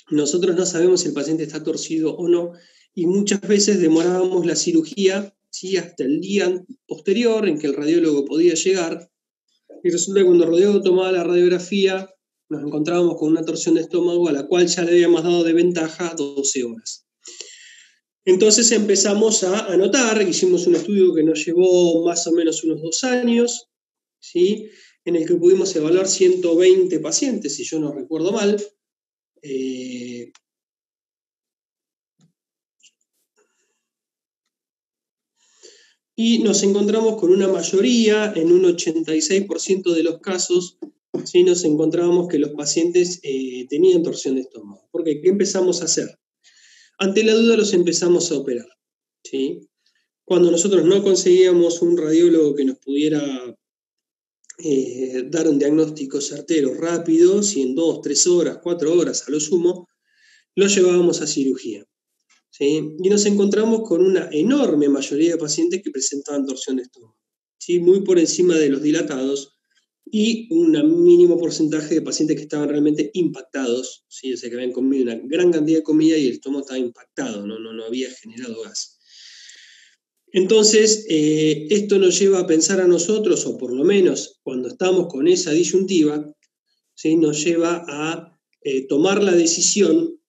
Nosotros no sabemos si el paciente está torcido o no y muchas veces demorábamos la cirugía, ¿sí? Hasta el día posterior en que el radiólogo podía llegar, y resulta que cuando el radiólogo tomaba la radiografía nos encontrábamos con una torsión de estómago a la cual ya le habíamos dado de ventaja 12 horas. Entonces empezamos a anotar, hicimos un estudio que nos llevó más o menos unos 2 años, ¿sí? En el que pudimos evaluar 120 pacientes, si yo no recuerdo mal. Y nos encontramos con una mayoría, en un 86% de los casos, ¿sí? Nos encontrábamos que los pacientes tenían torsión de estómago. ¿Por qué? ¿Qué empezamos a hacer? Ante la duda los empezamos a operar, ¿sí? Cuando nosotros no conseguíamos un radiólogo que nos pudiera dar un diagnóstico certero, rápido, si en 2, 3 horas, 4 horas a lo sumo, lo llevábamos a cirugía, ¿sí? Y nos encontramos con una enorme mayoría de pacientes que presentaban torsión de estómago, ¿sí? Muy por encima de los dilatados, y un mínimo porcentaje de pacientes que estaban realmente impactados, ¿sí? O sea, que habían comido una gran cantidad de comida y el estómago estaba impactado, no había generado gas. Entonces, esto nos lleva a pensar a nosotros, o por lo menos cuando estamos con esa disyuntiva, ¿sí? Nos lleva a tomar la decisión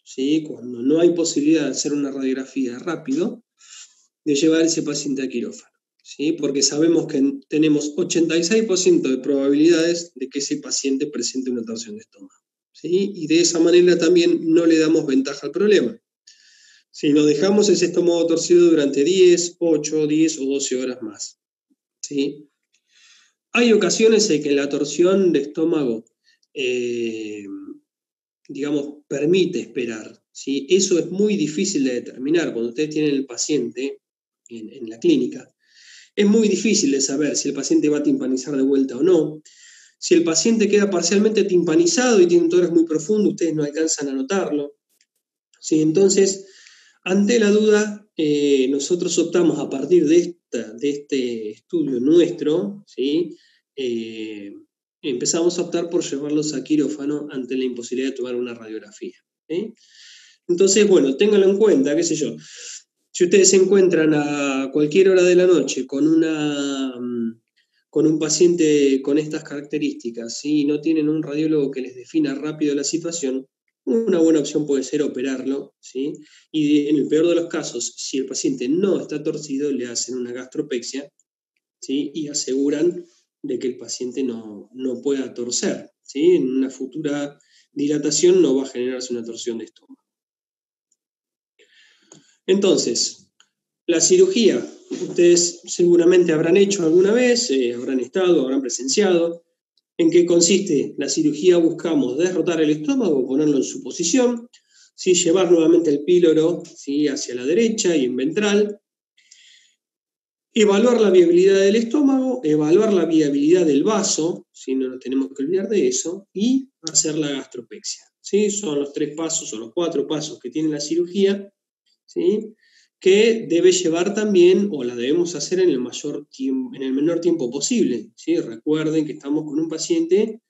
¿sí? Cuando no hay posibilidad de hacer una radiografía rápido, de llevar a ese paciente a quirófano, ¿sí? Porque sabemos que tenemos 86% de probabilidades de que ese paciente presente una torsión de estómago, ¿sí? Y de esa manera también no le damos ventaja al problema. Si lo dejamos ese estómago torcido durante 10, 8, 10 o 12 horas más, ¿sí? Hay ocasiones en que la torsión de estómago, digamos, permite esperar, ¿sí? Eso es muy difícil de determinar. Cuando ustedes tienen el paciente en la clínica, es muy difícil de saber si el paciente va a timpanizar de vuelta o no. Si el paciente queda parcialmente timpanizado y tiene un tórax muy profundo, ustedes no alcanzan a notarlo, ¿sí? Entonces, ante la duda, nosotros optamos a partir de este estudio nuestro, ¿sí? Empezamos a optar por llevarlos a quirófano ante la imposibilidad de tomar una radiografía, ¿sí? Entonces, bueno, ténganlo en cuenta, qué sé yo. Si ustedes se encuentran a cualquier hora de la noche con un paciente con estas características, ¿sí? Y no tienen un radiólogo que les defina rápido la situación, una buena opción puede ser operarlo, ¿sí? Y en el peor de los casos, si el paciente no está torcido, le hacen una gastropexia, ¿sí? Y aseguran de que el paciente no pueda torcer, ¿sí? En una futura dilatación no va a generarse una torsión de estómago. Entonces, la cirugía, ustedes seguramente habrán hecho alguna vez, habrán estado, habrán presenciado. ¿En qué consiste? La cirugía buscamos derrotar el estómago, ponerlo en su posición, ¿sí? Llevar nuevamente el píloro, ¿sí? Hacia la derecha y en ventral, evaluar la viabilidad del estómago, evaluar la viabilidad del vaso, ¿sí? No nos tenemos que olvidar de eso, y hacer la gastropexia, ¿sí? Son los 3 pasos o los 4 pasos que tiene la cirugía, ¿sí? Que debe llevar también, o la debemos hacer en el menor tiempo posible, ¿sí? Recuerden que estamos con un paciente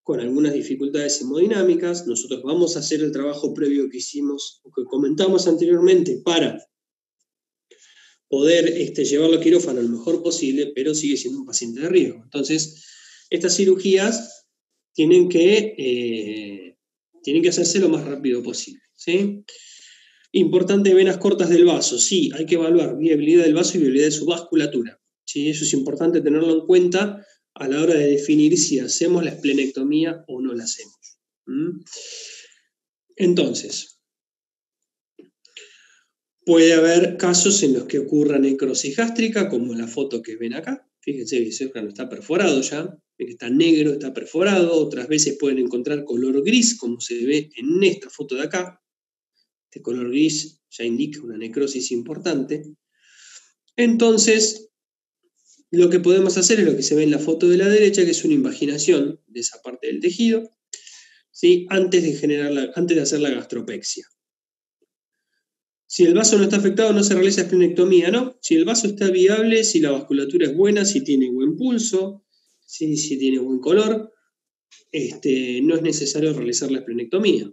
con algunas dificultades hemodinámicas. Nosotros vamos a hacer el trabajo previo que hicimos, o que comentamos anteriormente, para poder llevarlo a quirófano lo mejor posible, pero sigue siendo un paciente de riesgo. Entonces, estas cirugías tienen que hacerse lo más rápido posible, ¿sí? Importante, venas cortas del vaso. Sí, hay que evaluar viabilidad del vaso y viabilidad de su vasculatura, ¿sí? Eso es importante tenerlo en cuenta a la hora de definir si hacemos la esplenectomía o no la hacemos. Entonces, puede haber casos en los que ocurra necrosis gástrica, como la foto que ven acá. Fíjense que ese órgano está perforado ya, está negro, está perforado. Otras veces pueden encontrar color gris, como se ve en esta foto de acá. Este color gris ya indica una necrosis importante. Entonces, lo que podemos hacer es lo que se ve en la foto de la derecha, que es una invaginación de esa parte del tejido, ¿sí? Antes de hacer la gastropexia. Si el vaso no está afectado, no se realiza esplenectomía, ¿no? Si el vaso está viable, si la vasculatura es buena, si tiene buen pulso, si tiene buen color, no es necesario realizar la esplenectomía.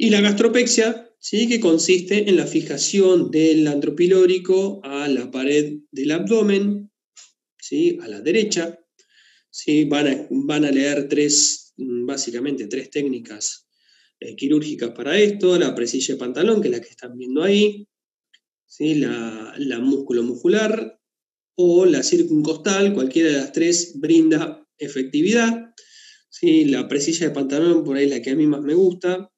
Y la gastropexia, ¿sí? Que consiste en la fijación del antropilórico a la pared del abdomen, ¿sí? A la derecha, ¿sí? Van a leer básicamente tres técnicas quirúrgicas para esto: la presilla de pantalón, que es la que están viendo ahí, ¿sí? La músculo muscular o la circuncostal. Cualquiera de las tres brinda efectividad, ¿sí? La presilla de pantalón por ahí es la que a mí más me gusta.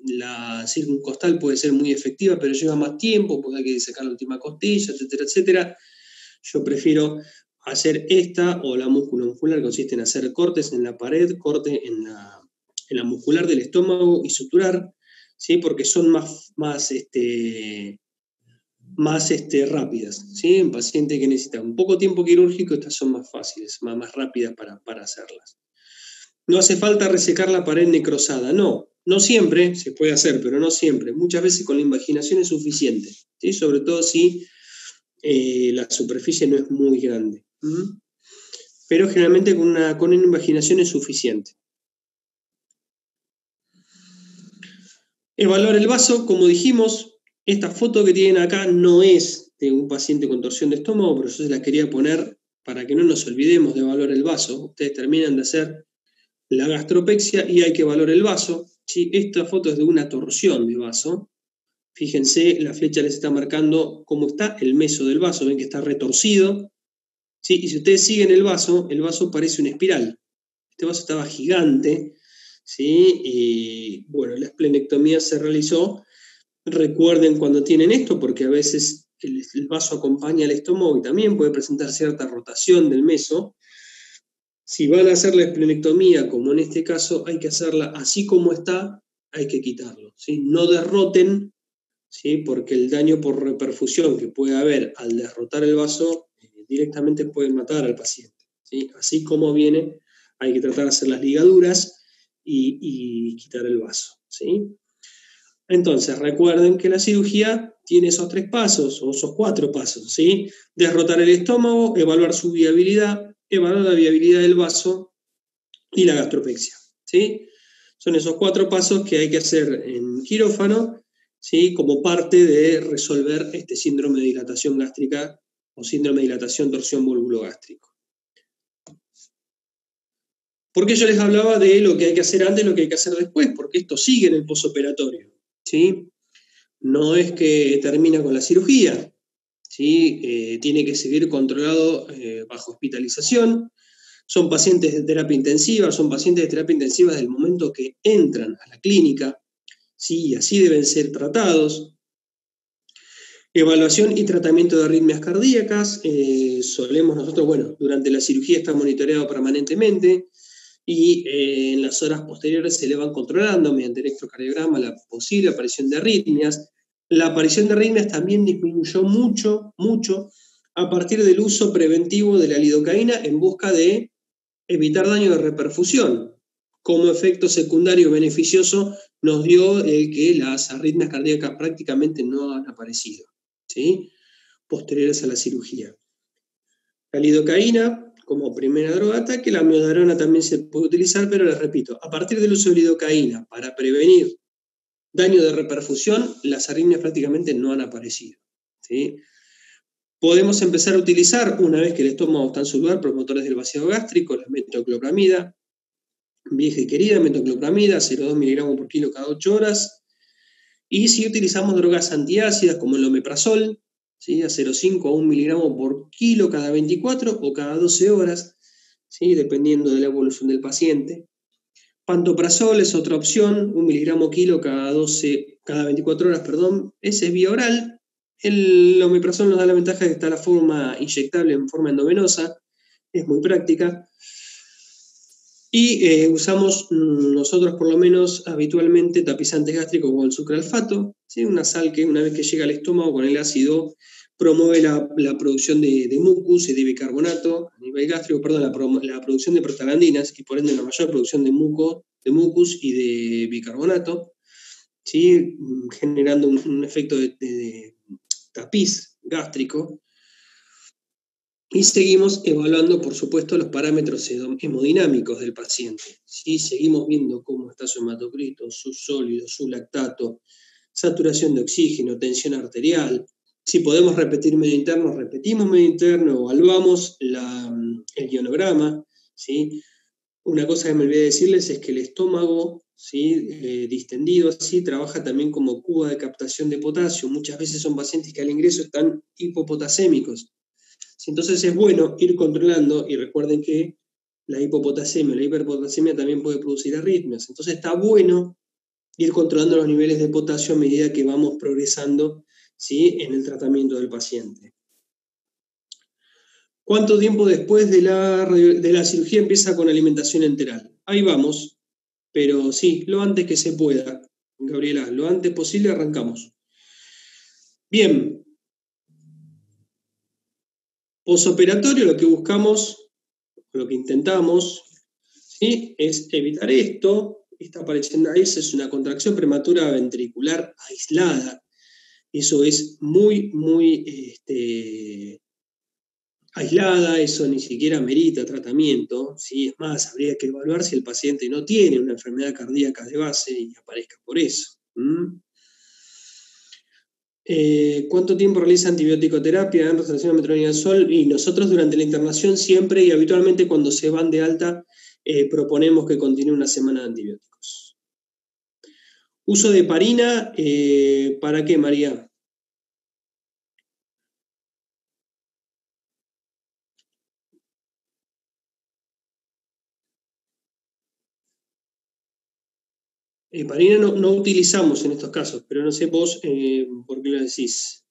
La circuncostal puede ser muy efectiva, pero lleva más tiempo porque hay que sacar la última costilla, etcétera, etcétera. Yo prefiero hacer esta, o la músculo muscular, que consiste en hacer cortes en la pared, corte en la muscular del estómago y suturar, ¿sí? Porque son más rápidas, ¿sí? En paciente que necesita un poco tiempo quirúrgico, estas son más fáciles, más rápidas para hacerlas. No hace falta resecar la pared necrosada, no siempre se puede hacer, pero no siempre. Muchas veces con la invaginación es suficiente, ¿sí? Sobre todo si la superficie no es muy grande. Pero generalmente con una invaginación es suficiente. Evaluar el vaso, como dijimos, esta foto que tienen acá no es de un paciente con torsión de estómago, pero yo se la quería poner para que no nos olvidemos de evaluar el vaso. Ustedes terminan de hacer la gastropexia y hay que evaluar el vaso. ¿Sí? Esta foto es de una torsión de vaso. Fíjense, la flecha les está marcando cómo está el meso del vaso, ven que está retorcido. ¿Sí? Y si ustedes siguen el vaso parece una espiral. Este vaso estaba gigante, ¿sí? Y bueno, la esplenectomía se realizó. Recuerden cuando tienen esto, porque a veces el vaso acompaña al estómago y también puede presentar cierta rotación del meso. Si van a hacer la esplenectomía, como en este caso, hay que hacerla así como está, hay que quitarlo, ¿sí? No derroten, ¿sí? Porque el daño por reperfusión que puede haber al derrotar el vaso directamente puede matar al paciente, ¿sí? Así como viene, hay que tratar de hacer las ligaduras y quitar el vaso, ¿sí? Entonces, recuerden que la cirugía tiene esos 3 pasos, o esos 4 pasos, ¿sí? Derrotar el estómago, evaluar su viabilidad, evaluar la viabilidad del vaso y la gastropexia, ¿sí? Son esos 4 pasos que hay que hacer en quirófano, ¿sí? Como parte de resolver este síndrome de dilatación gástrica o síndrome de dilatación torsión volvulogástrico. ¿Por qué yo les hablaba de lo que hay que hacer antes y lo que hay que hacer después? Porque esto sigue en el posoperatorio, ¿sí? No es que termina con la cirugía, ¿sí? Tiene que seguir controlado bajo hospitalización. Son pacientes de terapia intensiva, son pacientes de terapia intensiva desde el momento que entran a la clínica, ¿sí? Y así deben ser tratados. Evaluación y tratamiento de arritmias cardíacas. Solemos nosotros, bueno, durante la cirugía está monitoreado permanentemente y en las horas posteriores se le van controlando mediante electrocardiograma la posible aparición de arritmias. La aparición de arritmias también disminuyó mucho a partir del uso preventivo de la lidocaína en busca de evitar daño de reperfusión. Como efecto secundario beneficioso nos dio el que las arritmias cardíacas prácticamente no han aparecido, ¿sí? Posteriores a la cirugía. La lidocaína como primera droga de ataque, la amiodarona también se puede utilizar, pero les repito, a partir del uso de lidocaína para prevenir daño de reperfusión, las arritmias prácticamente no han aparecido, ¿sí? Podemos empezar a utilizar, una vez que el estómago está en su lugar, promotores del vaciado gástrico, la metoclopramida, vieja y querida metoclopramida, 0,2 miligramos por kilo cada 8 horas. Y si utilizamos drogas antiácidas como el omeprazol, ¿sí? A 0,5 a 1 miligramo por kilo cada 24 o cada 12 horas, ¿sí? Dependiendo de la evolución del paciente. Pantoprazol es otra opción, 1 miligramo kilo cada 24 horas, perdón. Ese es vía oral. El omeprazol nos da la ventaja de que está la forma inyectable en forma endovenosa, es muy práctica. Y usamos nosotros por lo menos habitualmente tapizantes gástricos con el sucralfato, ¿sí? Una sal que una vez que llega al estómago con el ácido promueve la producción de mucus y de bicarbonato a nivel gástrico, perdón, la producción de prostaglandinas y por ende la mayor producción de mucus y de bicarbonato, ¿sí? Generando un efecto de tapiz gástrico. Y seguimos evaluando, por supuesto, los parámetros hemodinámicos del paciente, ¿sí? Seguimos viendo cómo está su hematocrito, su sólido, su lactato, saturación de oxígeno, tensión arterial. Si podemos repetir medio interno, repetimos medio interno, evaluamos el ionograma, ¿sí? Una cosa que me olvidé decirles es que el estómago, ¿sí? Distendido así, trabaja también como cuba de captación de potasio. Muchas veces son pacientes que al ingreso están hipopotasémicos. Entonces es bueno ir controlando, y recuerden que la hipopotasemia, la hiperpotasemia también puede producir arritmias. Entonces está bueno ir controlando los niveles de potasio a medida que vamos progresando, ¿sí? En el tratamiento del paciente. ¿Cuánto tiempo después de la cirugía empieza con alimentación enteral? Ahí vamos, pero sí, lo antes que se pueda, Gabriela, lo antes posible arrancamos. Bien. Posoperatorio, lo que buscamos, lo que intentamos, ¿sí? Es evitar esto. Esta aparición ahí es una contracción prematura ventricular aislada. Eso es muy aislada, eso ni siquiera merita tratamiento, ¿sí? Es más, habría que evaluar si el paciente no tiene una enfermedad cardíaca de base y aparezca por eso. ¿Cuánto tiempo realiza antibiótico-terapia en relación a metronidazol? Y nosotros durante la internación siempre y habitualmente cuando se van de alta proponemos que continúe una semana de antibióticos. Uso de heparina, ¿para qué, María? Heparina no utilizamos en estos casos, pero no sé vos por qué lo decís.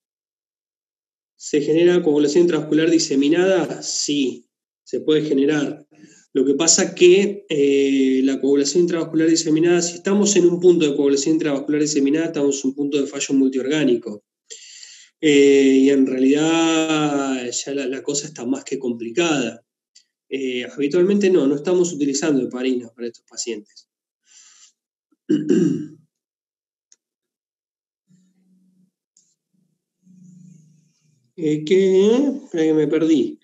¿Se genera coagulación intravascular diseminada? Sí, se puede generar. Lo que pasa que la coagulación intravascular diseminada, si estamos en un punto de coagulación intravascular diseminada, estamos en un punto de fallo multiorgánico. Y en realidad ya la cosa está más que complicada. Habitualmente no estamos utilizando heparina para estos pacientes. Que me perdí.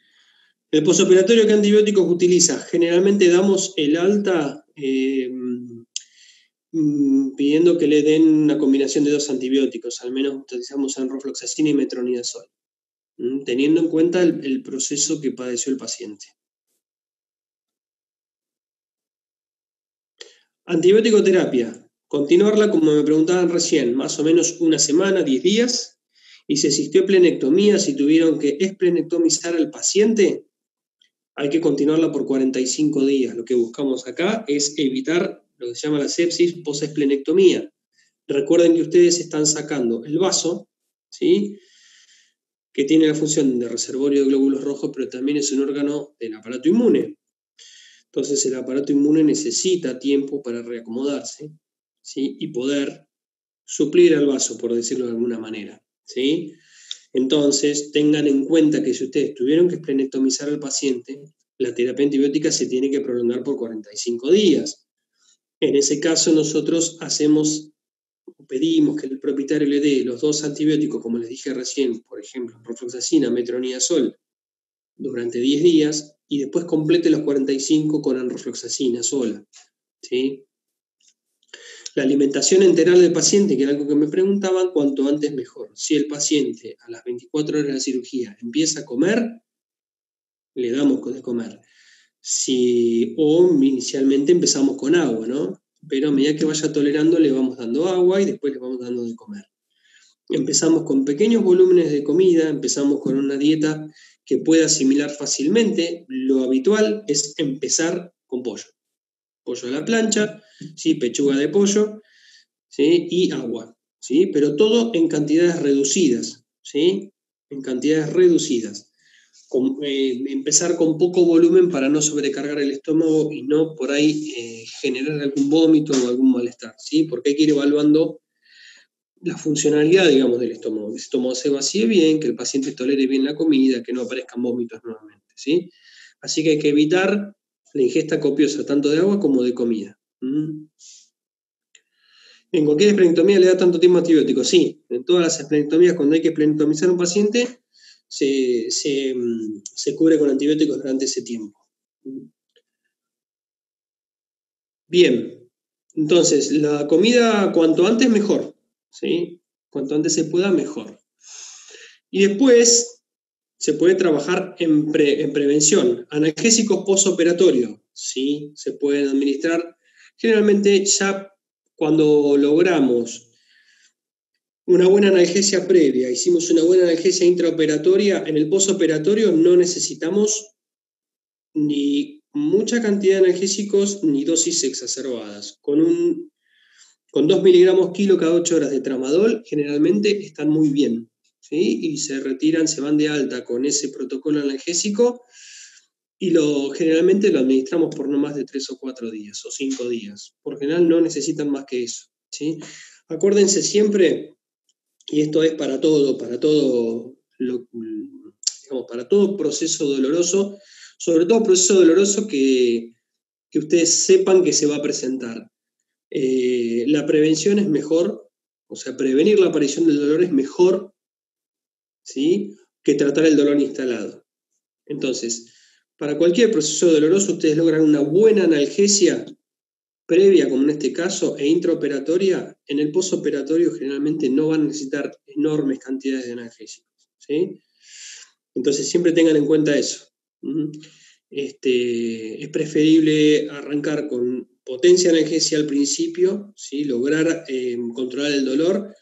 El posoperatorio, ¿qué antibióticos utiliza? Generalmente damos el alta pidiendo que le den una combinación de 2 antibióticos, al menos utilizamos enrofloxacina y metronidazol, teniendo en cuenta el proceso que padeció el paciente. Antibiótico terapia, continuarla como me preguntaban recién, más o menos una semana, 10 días, y si existió esplenectomía, si tuvieron que esplenectomizar al paciente, hay que continuarla por 45 días. Lo que buscamos acá es evitar lo que se llama la sepsis post-esplenectomía. Recuerden que ustedes están sacando el vaso, ¿sí?, que tiene la función de reservorio de glóbulos rojos, pero también es un órgano del aparato inmune. Entonces el aparato inmune necesita tiempo para reacomodarse, ¿sí?, y poder suplir al vaso, por decirlo de alguna manera, ¿sí? Entonces, tengan en cuenta que si ustedes tuvieron que esplenectomizar al paciente, la terapia antibiótica se tiene que prolongar por 45 días. En ese caso, nosotros pedimos que el propietario le dé los 2 antibióticos, como les dije recién, por ejemplo, enrofloxacina, metronidazol, durante 10 días, y después complete los 45 con enrofloxacina sola, ¿sí? La alimentación enteral del paciente, que era algo que me preguntaban, cuanto antes mejor. Si el paciente a las 24 horas de la cirugía empieza a comer, le damos de comer. O inicialmente empezamos con agua, ¿no? Pero a medida que vaya tolerando le vamos dando agua y después le vamos dando de comer. Empezamos con pequeños volúmenes de comida, empezamos con una dieta que pueda asimilar fácilmente. Lo habitual es empezar con pollo. Pollo a la plancha, ¿sí?, pechuga de pollo, ¿sí?, y agua, ¿sí?, pero todo en cantidades reducidas, ¿sí?, en cantidades reducidas. Empezar con poco volumen para no sobrecargar el estómago y no por ahí generar algún vómito o algún malestar, ¿sí?, porque hay que ir evaluando la funcionalidad, digamos, del estómago. Que el estómago se vacíe bien, que el paciente tolere bien la comida, que no aparezcan vómitos nuevamente, ¿sí? Así que hay que evitar la ingesta copiosa tanto de agua como de comida. ¿En cualquier esplenectomía le da tanto tiempo antibiótico? Sí, en todas las esplenectomías, cuando hay que esplenectomizar a un paciente, se cubre con antibióticos durante ese tiempo. Bien, entonces, la comida cuanto antes mejor, ¿sí? Cuanto antes se pueda, mejor. Y después se puede trabajar en prevención. Analgésicos postoperatorios, ¿sí? Se pueden administrar. Generalmente ya cuando logramos una buena analgesia previa, hicimos una buena analgesia intraoperatoria, en el postoperatorio no necesitamos ni mucha cantidad de analgésicos ni dosis exacerbadas. Con 2 miligramos kilo cada 8 horas de tramadol generalmente están muy bien, ¿sí? Y se retiran, se van de alta con ese protocolo analgésico y generalmente lo administramos por no más de 3 o 4 días o 5 días. Por general no necesitan más que eso, ¿sí? Acuérdense siempre, y esto es para todo proceso doloroso, sobre todo proceso doloroso que ustedes sepan que se va a presentar. La prevención es mejor, o sea, prevenir la aparición del dolor es mejor, ¿sí?, que tratar el dolor instalado. Entonces, para cualquier proceso doloroso, ustedes logran una buena analgesia previa, como en este caso, e intraoperatoria. En el postoperatorio generalmente no van a necesitar enormes cantidades de analgésicos, ¿sí? Entonces siempre tengan en cuenta eso. es preferible arrancar con potencia analgesia al principio, ¿sí? Lograr controlar el dolor,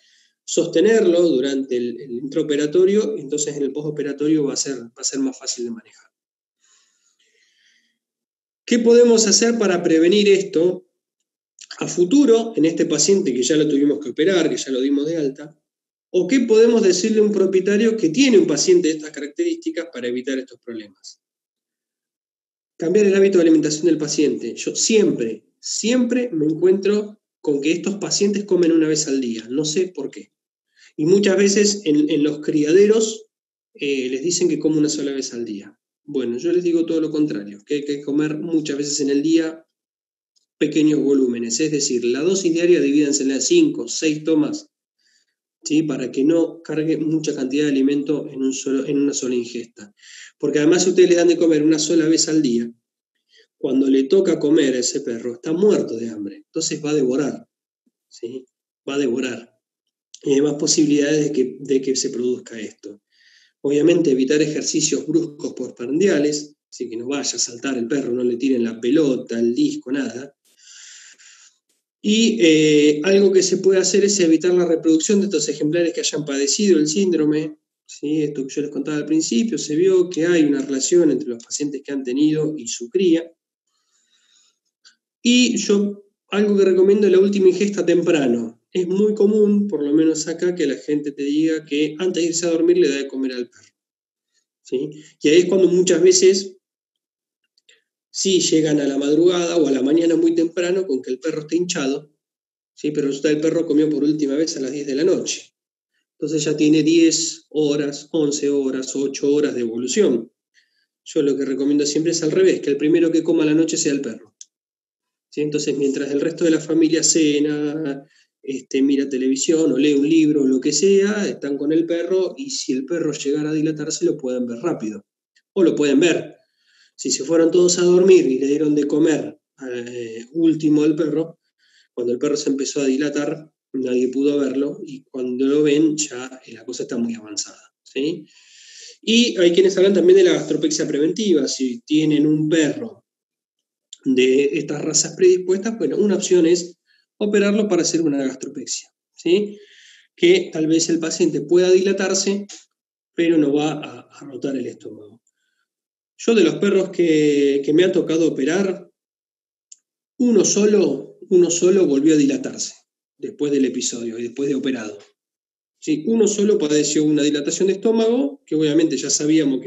sostenerlo durante el intraoperatorio, y entonces en el postoperatorio va a ser más fácil de manejar. ¿Qué podemos hacer para prevenir esto a futuro en este paciente que ya lo tuvimos que operar, que ya lo dimos de alta? ¿O qué podemos decirle a un propietario que tiene un paciente de estas características para evitar estos problemas? Cambiar el hábito de alimentación del paciente. Yo siempre me encuentro con que estos pacientes comen una vez al día, no sé por qué. Y muchas veces en los criaderos les dicen que comen una sola vez al día. Bueno, yo les digo todo lo contrario, que hay que comer muchas veces en el día pequeños volúmenes, es decir, la dosis diaria divídanse en 5 o 6 tomas, ¿sí? Para que no cargue mucha cantidad de alimento en una sola ingesta. Porque además si ustedes le dan de comer una sola vez al día, cuando le toca comer a ese perro, está muerto de hambre, entonces va a devorar, ¿sí? Va a devorar. Y hay más posibilidades de que se produzca esto. Obviamente evitar ejercicios bruscos postprandiales, así que no vaya a saltar el perro, no le tiren la pelota, el disco, nada. Y algo que se puede hacer es evitar la reproducción de estos ejemplares que hayan padecido el síndrome. ¿Sí? Esto que yo les contaba al principio, se vio que hay una relación entre los pacientes que han tenido y su cría. Y yo algo que recomiendo es la última ingesta temprano. Es muy común, por lo menos acá, que la gente te diga que antes de irse a dormir le da de comer al perro, ¿sí? Y ahí es cuando muchas veces sí llegan a la madrugada o a la mañana muy temprano con que el perro esté hinchado, ¿sí? Pero resulta que el perro comió por última vez a las 10 de la noche. Entonces ya tiene 10 horas, 11 horas, 8 horas de evolución. Yo lo que recomiendo siempre es al revés, que el primero que coma a la noche sea el perro. ¿Sí? Entonces, mientras el resto de la familia cena, mira televisión o lee un libro o lo que sea, están con el perro, y si el perro llegara a dilatarse lo pueden ver rápido. O lo pueden ver. Si se fueron todos a dormir y le dieron de comer último al perro, cuando el perro se empezó a dilatar, nadie pudo verlo, y cuando lo ven ya la cosa está muy avanzada, ¿sí? Y hay quienes hablan también de la gastropexia preventiva. Si tienen un perro de estas razas predispuestas, bueno, una opción es operarlo para hacer una gastropexia, ¿sí? Que tal vez el paciente pueda dilatarse, pero no va a rotar el estómago. Yo de los perros que me ha tocado operar, uno solo volvió a dilatarse después del episodio y después de operado. Sí, uno solo padeció una dilatación de estómago, que obviamente ya sabíamos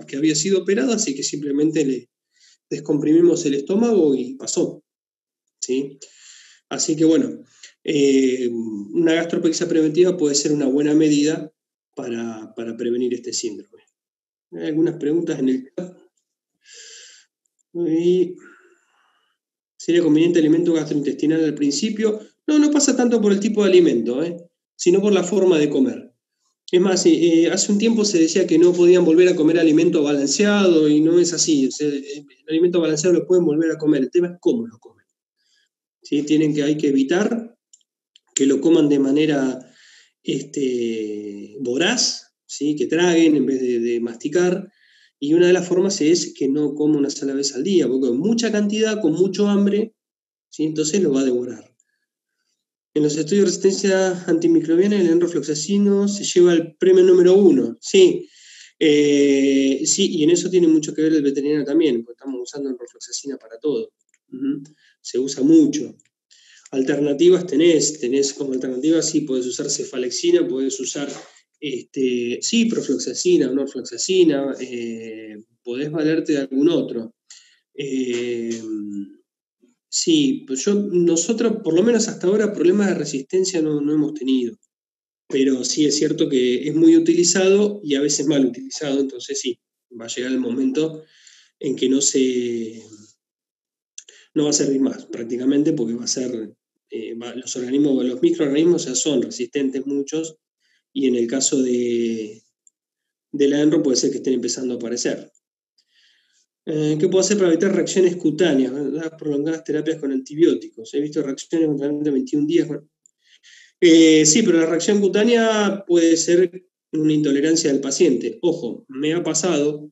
que había sido operada, así que simplemente le descomprimimos el estómago y pasó, ¿sí? Así que bueno, una gastropexia preventiva puede ser una buena medida para prevenir este síndrome. Hay algunas preguntas en el chat. ¿Sería conveniente alimento gastrointestinal al principio? No pasa tanto por el tipo de alimento, sino por la forma de comer. Es más, hace un tiempo se decía que no podían volver a comer alimento balanceado, y no es así. O sea, el alimento balanceado lo pueden volver a comer, el tema es cómo lo comen. ¿Sí? Hay que evitar que lo coman de manera voraz, ¿sí? Que traguen en vez de masticar. Y una de las formas es que no coma una sola vez al día, porque con mucha cantidad, con mucho hambre, ¿sí? Entonces lo va a devorar. En los estudios de resistencia antimicrobiana, el enrofloxacino se lleva el premio número 1. Sí, sí, y en eso tiene mucho que ver el veterinario también, porque estamos usando enrofloxacina para todo. Se usa mucho. Alternativas tenés como alternativas, sí, podés usar cefalexina, podés usar ciprofloxacina, norfloxacina, podés valerte de algún otro. Sí, pues nosotros, por lo menos hasta ahora, problemas de resistencia no hemos tenido. Pero sí es cierto que es muy utilizado y a veces mal utilizado, entonces sí, va a llegar el momento en que no va a servir más prácticamente, porque va a ser, los microorganismos ya son resistentes muchos, y en el caso de la ENRO puede ser que estén empezando a aparecer. ¿Qué puedo hacer para evitar reacciones cutáneas? Las prolongadas terapias con antibióticos. He visto reacciones de 21 días. Sí, pero la reacción cutánea puede ser una intolerancia del paciente. Ojo, me ha pasado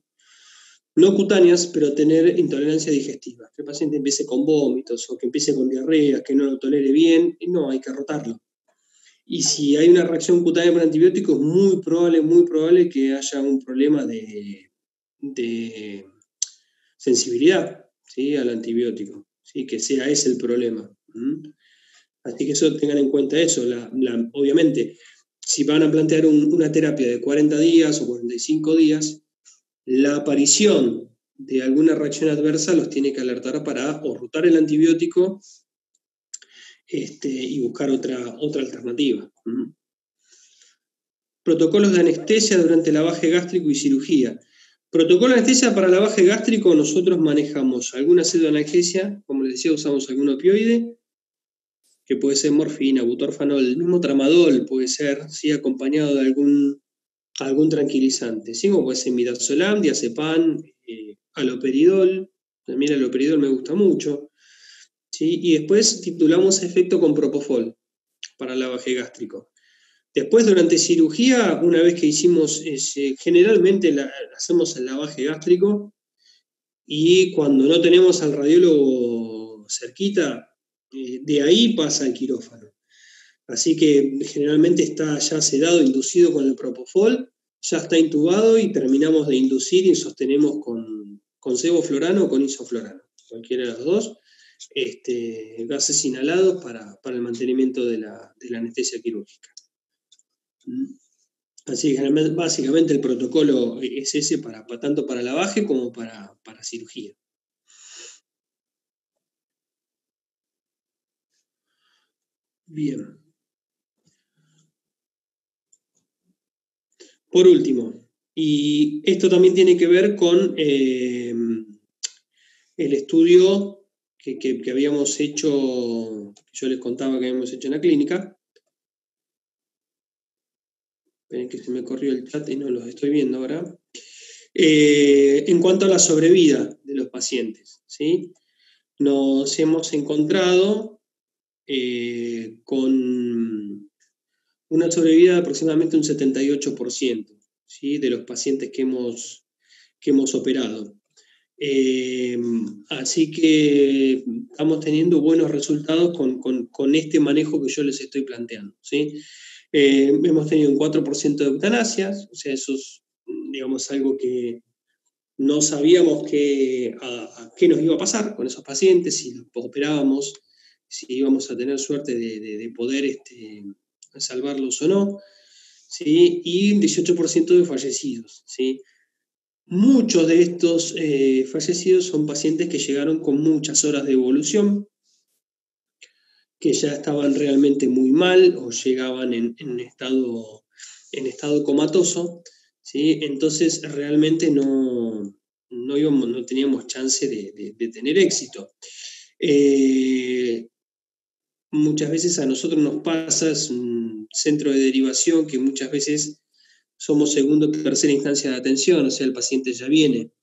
no cutáneas, pero tener intolerancia digestiva. Que el paciente empiece con vómitos o que empiece con diarrea, que no lo tolere bien, no, hay que rotarlo. Y si hay una reacción cutánea por antibióticos, es muy probable que haya un problema de sensibilidad, ¿sí?, al antibiótico, ¿sí?, que sea ese el problema. Así que eso, tengan en cuenta eso. Obviamente, si van a plantear una terapia de 40 días o 45 días, la aparición de alguna reacción adversa los tiene que alertar para o rotar el antibiótico y buscar otra alternativa. Protocolos de anestesia durante lavaje gástrico y cirugía. Protocolo de anestesia para lavaje gástrico, nosotros manejamos alguna pseudoanalgesia, como les decía, usamos algún opioide, que puede ser morfina, butorfanol, el mismo tramadol puede ser, ¿sí?, acompañado de algún tranquilizante, ¿sí?, como puede ser midazolam, diazepam, haloperidol. También el haloperidol me gusta mucho, ¿sí? Y después titulamos efecto con propofol para lavaje gástrico. Después, durante cirugía, una vez que hicimos, generalmente hacemos el lavaje gástrico, y cuando no tenemos al radiólogo cerquita, de ahí pasa al quirófano. Así que generalmente está ya sedado, inducido con el propofol, ya está intubado y terminamos de inducir y sostenemos con sevoflurano o con isoflurano, cualquiera de los dos, gases inhalados para el mantenimiento de la anestesia quirúrgica. Así que básicamente el protocolo es ese tanto para lavaje como para cirugía. Bien. Por último, y esto también tiene que ver con el estudio que habíamos hecho, que yo les contaba que habíamos hecho en la clínica. Esperen que se me corrió el chat y no los estoy viendo ahora. En cuanto a la sobrevida de los pacientes, ¿sí? Nos hemos encontrado con una sobrevida de aproximadamente un 78%, ¿sí?, de los pacientes que hemos operado. Así que estamos teniendo buenos resultados con este manejo que yo les estoy planteando, ¿sí? Hemos tenido un 4% de eutanasias, o sea, eso es, digamos, algo que no sabíamos a qué nos iba a pasar con esos pacientes, si los operábamos, si íbamos a tener suerte de poder salvarlos o no, ¿sí? Y un 18% de fallecidos, ¿sí? Muchos de estos fallecidos son pacientes que llegaron con muchas horas de evolución, que ya estaban realmente muy mal o llegaban en estado comatoso, ¿sí? Entonces realmente no teníamos chance de tener éxito. Muchas veces a nosotros nos pasa, es un centro de derivación que muchas veces somos segunda o tercera instancia de atención, o sea, el paciente ya viene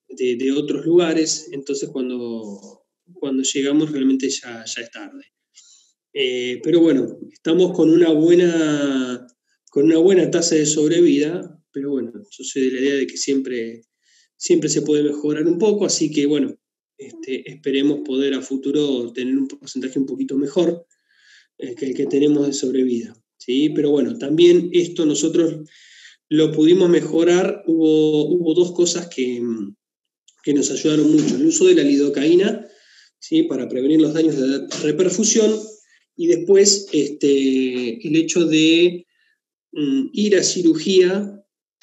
de otros lugares, entonces cuando llegamos realmente ya es tarde. Pero bueno, estamos con una buena tasa de sobrevida, pero bueno, yo soy de la idea de que siempre se puede mejorar un poco, así que bueno, esperemos poder a futuro tener un porcentaje un poquito mejor que el que tenemos de sobrevida, ¿sí? Pero bueno, también esto nosotros lo pudimos mejorar. Hubo dos cosas que nos ayudaron mucho: el uso de la lidocaína, ¿sí?, para prevenir los daños de reperfusión, y después el hecho de ir a cirugía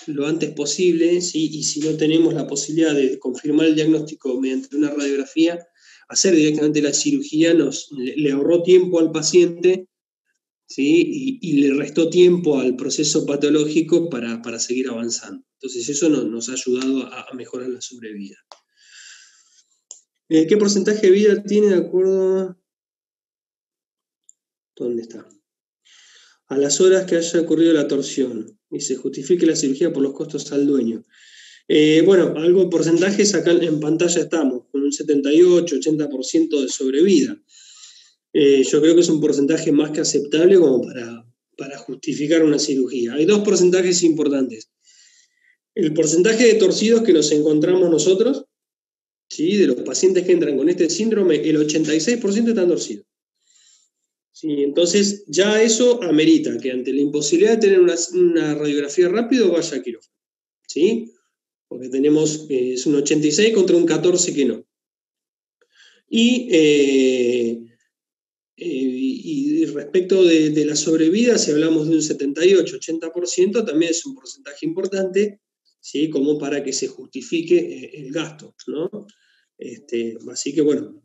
lo antes posible, ¿sí? Y si no tenemos la posibilidad de confirmar el diagnóstico mediante una radiografía, hacer directamente la cirugía le ahorró tiempo al paciente, ¿sí? Y le restó tiempo al proceso patológico para seguir avanzando. Entonces eso nos ha ayudado a mejorar la sobrevida. ¿Qué porcentaje de vida tiene de acuerdo? ¿Dónde está? A las horas que haya ocurrido la torsión y se justifique la cirugía por los costos al dueño. Bueno, algo de porcentajes acá en pantalla estamos, con un 78-80% de sobrevida. Yo creo que es un porcentaje más que aceptable como para justificar una cirugía. Hay dos porcentajes importantes. El porcentaje de torcidos que nos encontramos nosotros, ¿sí? De los pacientes que entran con este síndrome, el 86% están torcidos. ¿Sí? Entonces, ya eso amerita que ante la imposibilidad de tener una radiografía rápido, vaya a quirófano. ¿Sí? Porque tenemos, es un 86 contra un 14 que no. Y respecto de la sobrevida, si hablamos de un 78-80%, también es un porcentaje importante, ¿sí? Como para que se justifique el gasto, ¿no? Así que bueno,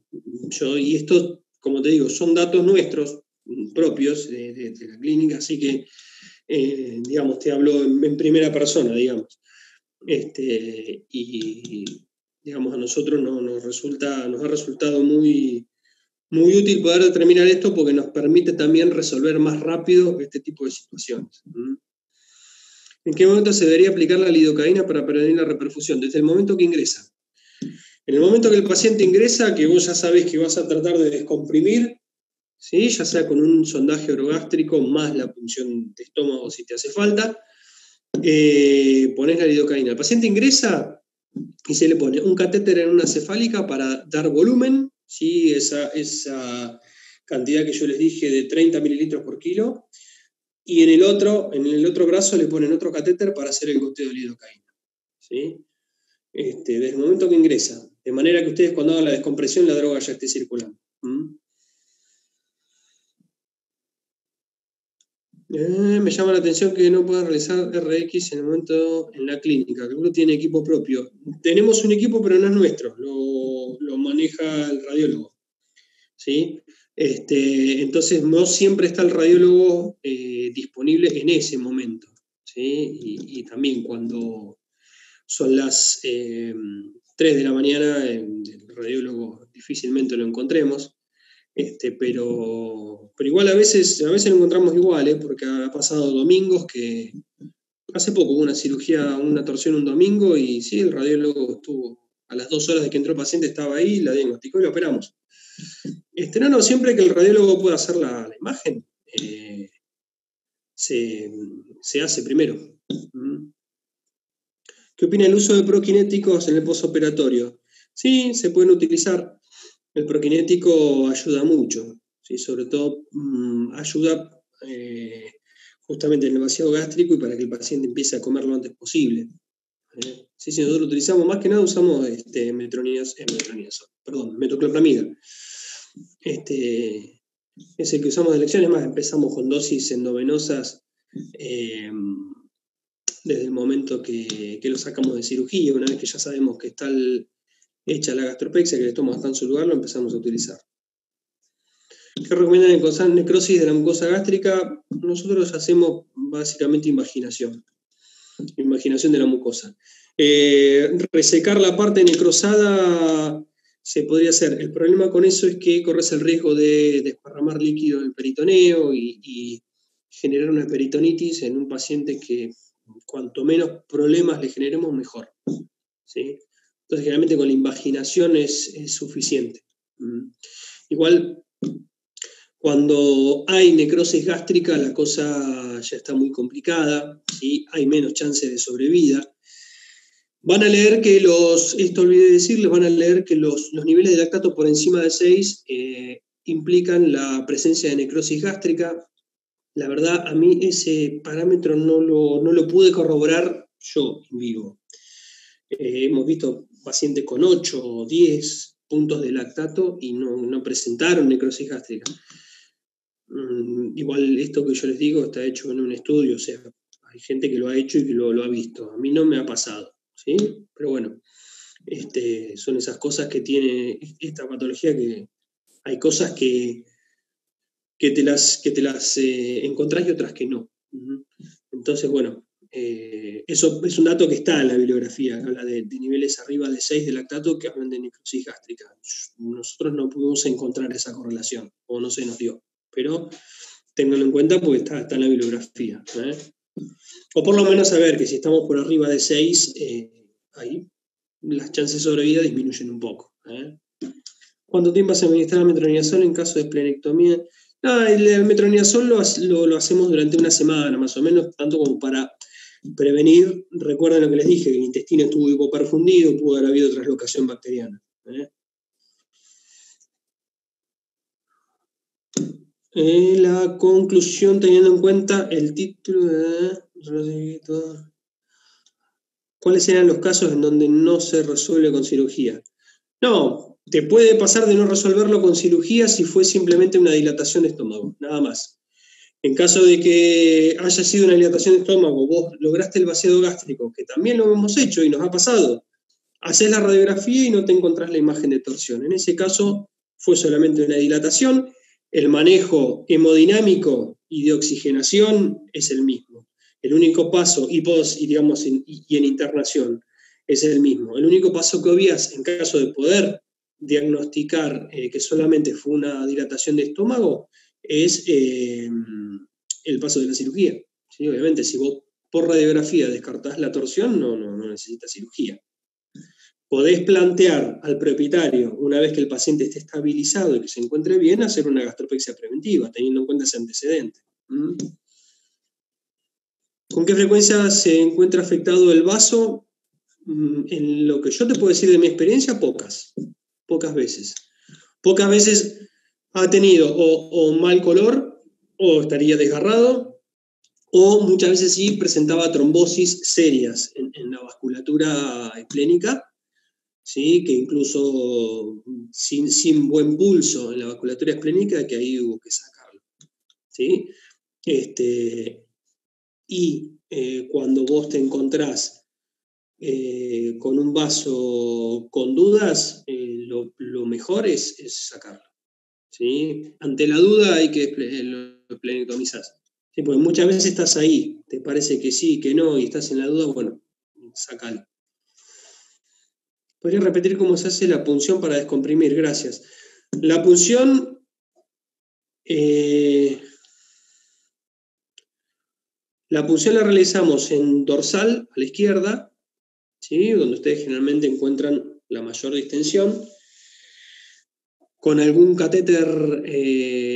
y esto, como te digo, son datos nuestros, propios de la clínica, así que, digamos, te hablo en primera persona, digamos. Y digamos, a nosotros nos ha resultado muy útil poder determinar esto porque nos permite también resolver más rápido este tipo de situaciones. ¿En qué momento se debería aplicar la lidocaína para prevenir la reperfusión? Desde el momento que ingresa. En el momento que el paciente ingresa, que vos ya sabés que vas a tratar de descomprimir, ¿sí? Ya sea con un sondaje orogástrico más la punción de estómago si te hace falta, ponés la lidocaína. El paciente ingresa y se le pone un catéter en una cefálica para dar volumen, ¿sí? Esa cantidad que yo les dije de 30 mililitros por kilo, y en el otro brazo le ponen otro catéter para hacer el goteo de lidocaína. ¿Sí? Desde el momento que ingresa, de manera que ustedes cuando hagan la descompresión la droga ya esté circulando. Me llama la atención que no puedan realizar RX en el momento en la clínica, que uno tiene equipo propio. Tenemos un equipo, pero no es nuestro, lo maneja el radiólogo. ¿Sí? Entonces no siempre está el radiólogo disponible en ese momento. ¿Sí? Y también cuando son las 3 de la mañana, el radiólogo difícilmente lo encontremos. Pero igual a veces lo encontramos igual, porque ha pasado domingos que hace poco hubo una cirugía, una torsión un domingo y sí, el radiólogo estuvo a las 2 horas de que entró el paciente, estaba ahí, la diagnosticó y lo operamos. No siempre que el radiólogo pueda hacer la imagen, se hace primero. ¿Qué opina el uso de prokinéticos en el postoperatorio? Sí, se pueden utilizar. El prokinético ayuda mucho, ¿sí? Sobre todo ayuda justamente en el vaciado gástrico y para que el paciente empiece a comer lo antes posible. Sí, si nosotros utilizamos, más que nada usamos metoclopramida. Es el que usamos de elección, es más, empezamos con dosis endovenosas desde el momento que lo sacamos de cirugía, una vez que ya sabemos que está hecha la gastropexia, que el estómago está en su lugar, lo empezamos a utilizar. ¿Qué recomiendan en necrosis de la mucosa gástrica? Nosotros hacemos básicamente imaginación de la mucosa. Resecar la parte necrosada se podría hacer. El problema con eso es que corres el riesgo de desparramar líquido en el peritoneo y generar una peritonitis en un paciente que cuanto menos problemas le generemos, mejor. ¿Sí? Entonces, generalmente con la imaginación es suficiente. Igual, cuando hay necrosis gástrica, la cosa ya está muy complicada, ¿sí? Hay menos chances de sobrevida. Van a leer que esto olvidé decirles, van a leer que los niveles de lactato por encima de 6 implican la presencia de necrosis gástrica. La verdad, a mí ese parámetro no lo pude corroborar yo en vivo. Hemos visto pacientes con 8 o 10 puntos de lactato y no presentaron necrosis gástrica. Igual esto que yo les digo está hecho en un estudio, o sea, hay gente que lo ha hecho y que lo ha visto. A mí no me ha pasado, ¿sí? Pero bueno, son esas cosas que tiene esta patología, que hay cosas que te las encontrás y otras que no. Entonces, bueno, eso es un dato que está en la bibliografía, habla de niveles arriba de 6 de lactato que hablan de necrosis gástrica. Nosotros no pudimos encontrar esa correlación, o no se nos dio, pero ténganlo en cuenta porque está en la bibliografía. O por lo menos saber que si estamos por arriba de 6, ahí las chances de sobrevida disminuyen un poco. ¿Cuánto tiempo se administra metronidazol en caso de esplenectomía? El metronidazol lo hacemos durante una semana, más o menos, tanto como para prevenir, recuerden lo que les dije, que el intestino estuvo hipoperfundido, pudo haber habido traslocación bacteriana. La conclusión, teniendo en cuenta el título de... ¿Cuáles serían los casos en donde no se resuelve con cirugía? No, te puede pasar de no resolverlo con cirugía si fue simplemente una dilatación de estómago, nada más. En caso de que haya sido una dilatación de estómago, vos lograste el vaciado gástrico, que también lo hemos hecho y nos ha pasado, haces la radiografía y no te encontrás la imagen de torsión. En ese caso fue solamente una dilatación. El manejo hemodinámico y de oxigenación es el mismo. El único paso, y en internación, es el mismo. El único paso que obvias en caso de poder diagnosticar que solamente fue una dilatación de estómago es el paso de la cirugía. ¿Sí? Obviamente, si vos por radiografía descartás la torsión, no necesitas cirugía. Podés plantear al propietario, una vez que el paciente esté estabilizado y que se encuentre bien, hacer una gastropexia preventiva, teniendo en cuenta ese antecedente. ¿Con qué frecuencia se encuentra afectado el vaso? En lo que yo te puedo decir de mi experiencia, pocas veces. Pocas veces ha tenido o mal color, o estaría desgarrado, o muchas veces sí presentaba trombosis serias en la vasculatura esplénica, ¿sí? Que incluso sin buen pulso en la vasculatura esplénica, que ahí hubo que sacarlo. ¿Sí? Cuando vos te encontrás con un vaso con dudas, lo mejor es sacarlo. ¿Sí? Ante la duda hay que lo esplenectomizás. ¿Sí? Porque muchas veces estás ahí, te parece que sí, que no, y estás en la duda, bueno, sacalo. ¿Podría repetir cómo se hace la punción para descomprimir? Gracias. La punción... la punción la realizamos en dorsal, a la izquierda, ¿sí? Donde ustedes generalmente encuentran la mayor distensión, con algún catéter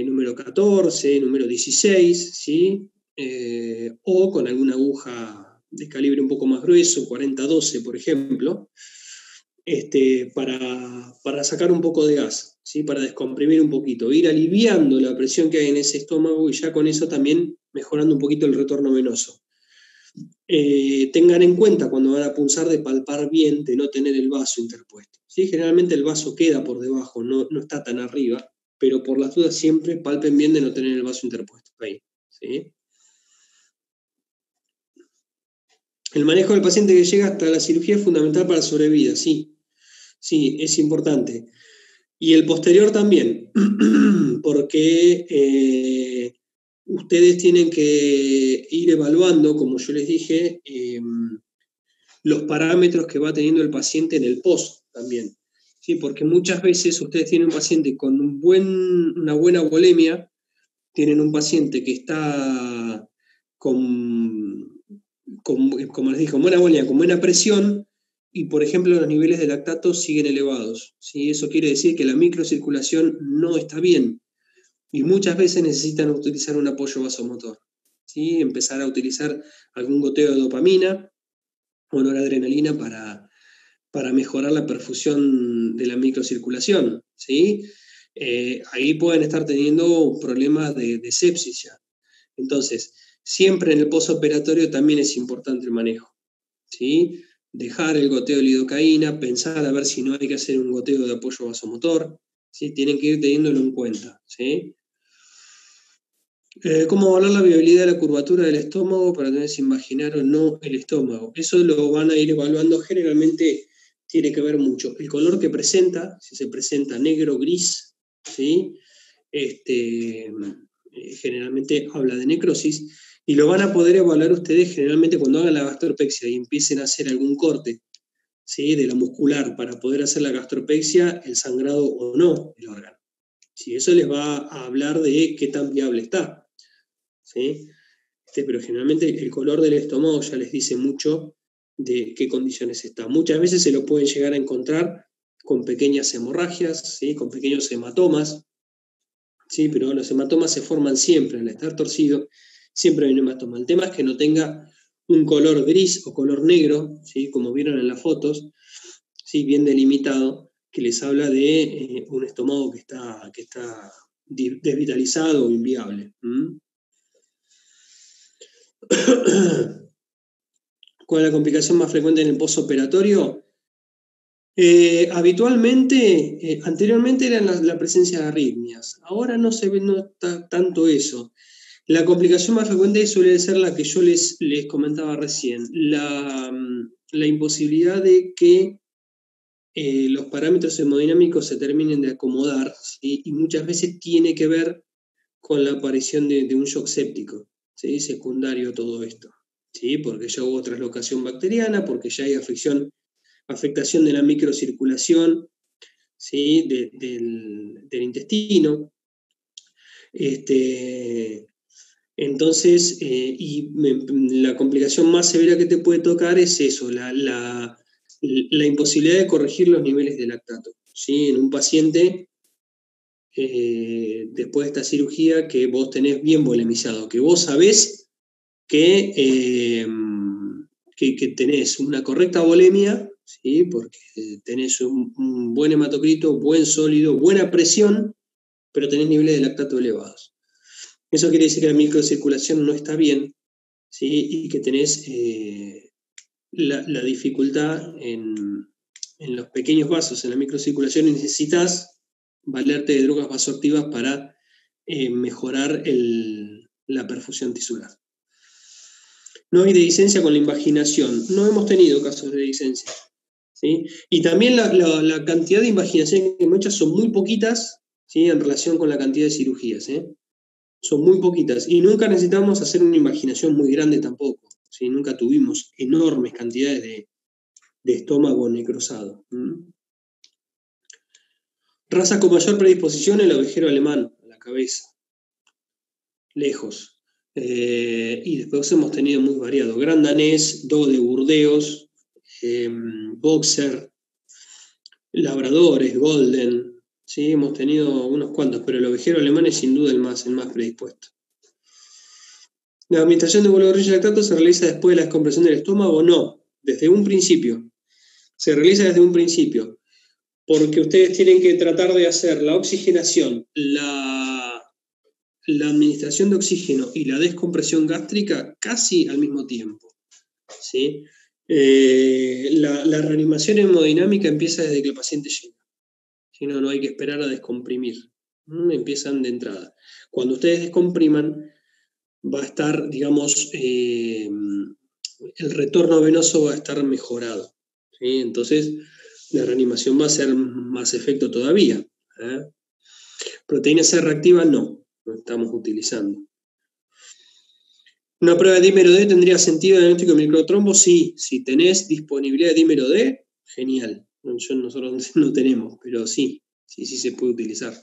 número 14, número 16, ¿sí? O con alguna aguja de calibre un poco más grueso, 40-12, por ejemplo, para sacar un poco de gas, ¿sí? Para descomprimir un poquito, ir aliviando la presión que hay en ese estómago y ya con eso también mejorando un poquito el retorno venoso. Tengan en cuenta cuando van a punzar de palpar bien, de no tener el vaso interpuesto. ¿Sí? Generalmente el vaso queda por debajo, no está tan arriba, pero por las dudas siempre palpen bien de no tener el vaso interpuesto. Ahí, ¿sí? El manejo del paciente que llega hasta la cirugía es fundamental para la sobrevida, sí, es importante. Y el posterior también, porque ustedes tienen que ir evaluando, como yo les dije, los parámetros que va teniendo el paciente en el post también. ¿Sí? Porque muchas veces ustedes tienen un paciente con una buena volemia, tienen un paciente que está como les dije, con buena volemia, con buena presión, y por ejemplo los niveles de lactato siguen elevados. ¿Sí? Eso quiere decir que la microcirculación no está bien. Y muchas veces necesitan utilizar un apoyo vasomotor. ¿Sí? Empezar a utilizar algún goteo de dopamina o noradrenalina para mejorar la perfusión de la microcirculación. ¿Sí? Ahí pueden estar teniendo problemas de sepsis ya. Entonces, siempre en el postoperatorio también es importante el manejo. ¿Sí? Dejar el goteo de lidocaína, pensar a ver si no hay que hacer un goteo de apoyo vasomotor. ¿Sí? Tienen que ir teniéndolo en cuenta. ¿Sí? ¿Cómo evaluar la viabilidad de la curvatura del estómago para tener si imaginar o no el estómago? Eso lo van a ir evaluando, generalmente tiene que ver mucho. El color que presenta, si se presenta negro, gris, ¿sí? Generalmente habla de necrosis, y lo van a poder evaluar ustedes generalmente cuando hagan la gastropexia y empiecen a hacer algún corte, ¿sí? De la muscular para poder hacer la gastropexia, el sangrado o no del órgano. ¿Sí? Eso les va a hablar de qué tan viable está. ¿Sí? Pero generalmente el color del estómago ya les dice mucho de qué condiciones está. Muchas veces se lo pueden llegar a encontrar con pequeñas hemorragias, ¿sí? Con pequeños hematomas, ¿sí? Pero los hematomas se forman siempre, al estar torcido, siempre hay un hematoma. El tema es que no tenga un color gris o color negro, ¿sí? Como vieron en las fotos, ¿sí? Bien delimitado, que les habla de un estómago que está desvitalizado o inviable. ¿Cuál es la complicación más frecuente en el postoperatorio? Habitualmente, anteriormente era la presencia de arritmias, ahora no se ve tanto eso. La complicación más frecuente suele ser la que yo les comentaba recién, la imposibilidad de que los parámetros hemodinámicos se terminen de acomodar, ¿sí? Y muchas veces tiene que ver con la aparición de un shock séptico, ¿sí? Secundario a todo esto, ¿sí? Porque ya hubo traslocación bacteriana, porque ya hay afectación de la microcirculación, ¿sí? del intestino. Entonces, la complicación más severa que te puede tocar es eso, la imposibilidad de corregir los niveles de lactato, ¿sí? En un paciente, después de esta cirugía, que vos tenés bien volemizado, que vos sabés que tenés una correcta volemia, ¿sí? Porque tenés un buen hematocrito, buen sólido, buena presión, pero tenés niveles de lactato elevados. Eso quiere decir que la microcirculación no está bien, ¿sí? Y que tenés la dificultad en los pequeños vasos, en la microcirculación, y necesitas valerte de drogas vasoactivas para mejorar la perfusión tisular. No hay dehiscencia con la invaginación. No hemos tenido casos de dehiscencia, ¿sí? Y también la cantidad de invaginaciones que hemos hecho son muy poquitas, ¿sí? En relación con la cantidad de cirugías, son muy poquitas. Y nunca necesitamos hacer una invaginación muy grande tampoco, ¿sí? Nunca tuvimos enormes cantidades de estómago necrosado. Raza con mayor predisposición, el ovejero alemán, a la cabeza. Lejos. Y después hemos tenido muy variado. Gran danés, Dogo de Burdeos, boxer, labradores, golden. Sí, hemos tenido unos cuantos, pero el ovejero alemán es sin duda el más predispuesto. ¿La administración de bolo-gorrilla de lactato se realiza después de la descompresión del estómago? No, desde un principio. Se realiza desde un principio, porque ustedes tienen que tratar de hacer la oxigenación, la administración de oxígeno y la descompresión gástrica casi al mismo tiempo, ¿sí? La reanimación hemodinámica empieza desde que el paciente llega. Si no, no hay que esperar a descomprimir. Empiezan de entrada. Cuando ustedes descompriman, va a estar, digamos, el retorno venoso va a estar mejorado, ¿sí? Entonces, la reanimación va a ser más efecto todavía. Proteína C reactiva, no estamos utilizando. ¿Una prueba de dímero D tendría sentido en el diagnóstico de microtrombo? Sí, si tenés disponibilidad de dímero D, genial. Nosotros no tenemos, pero sí se puede utilizar.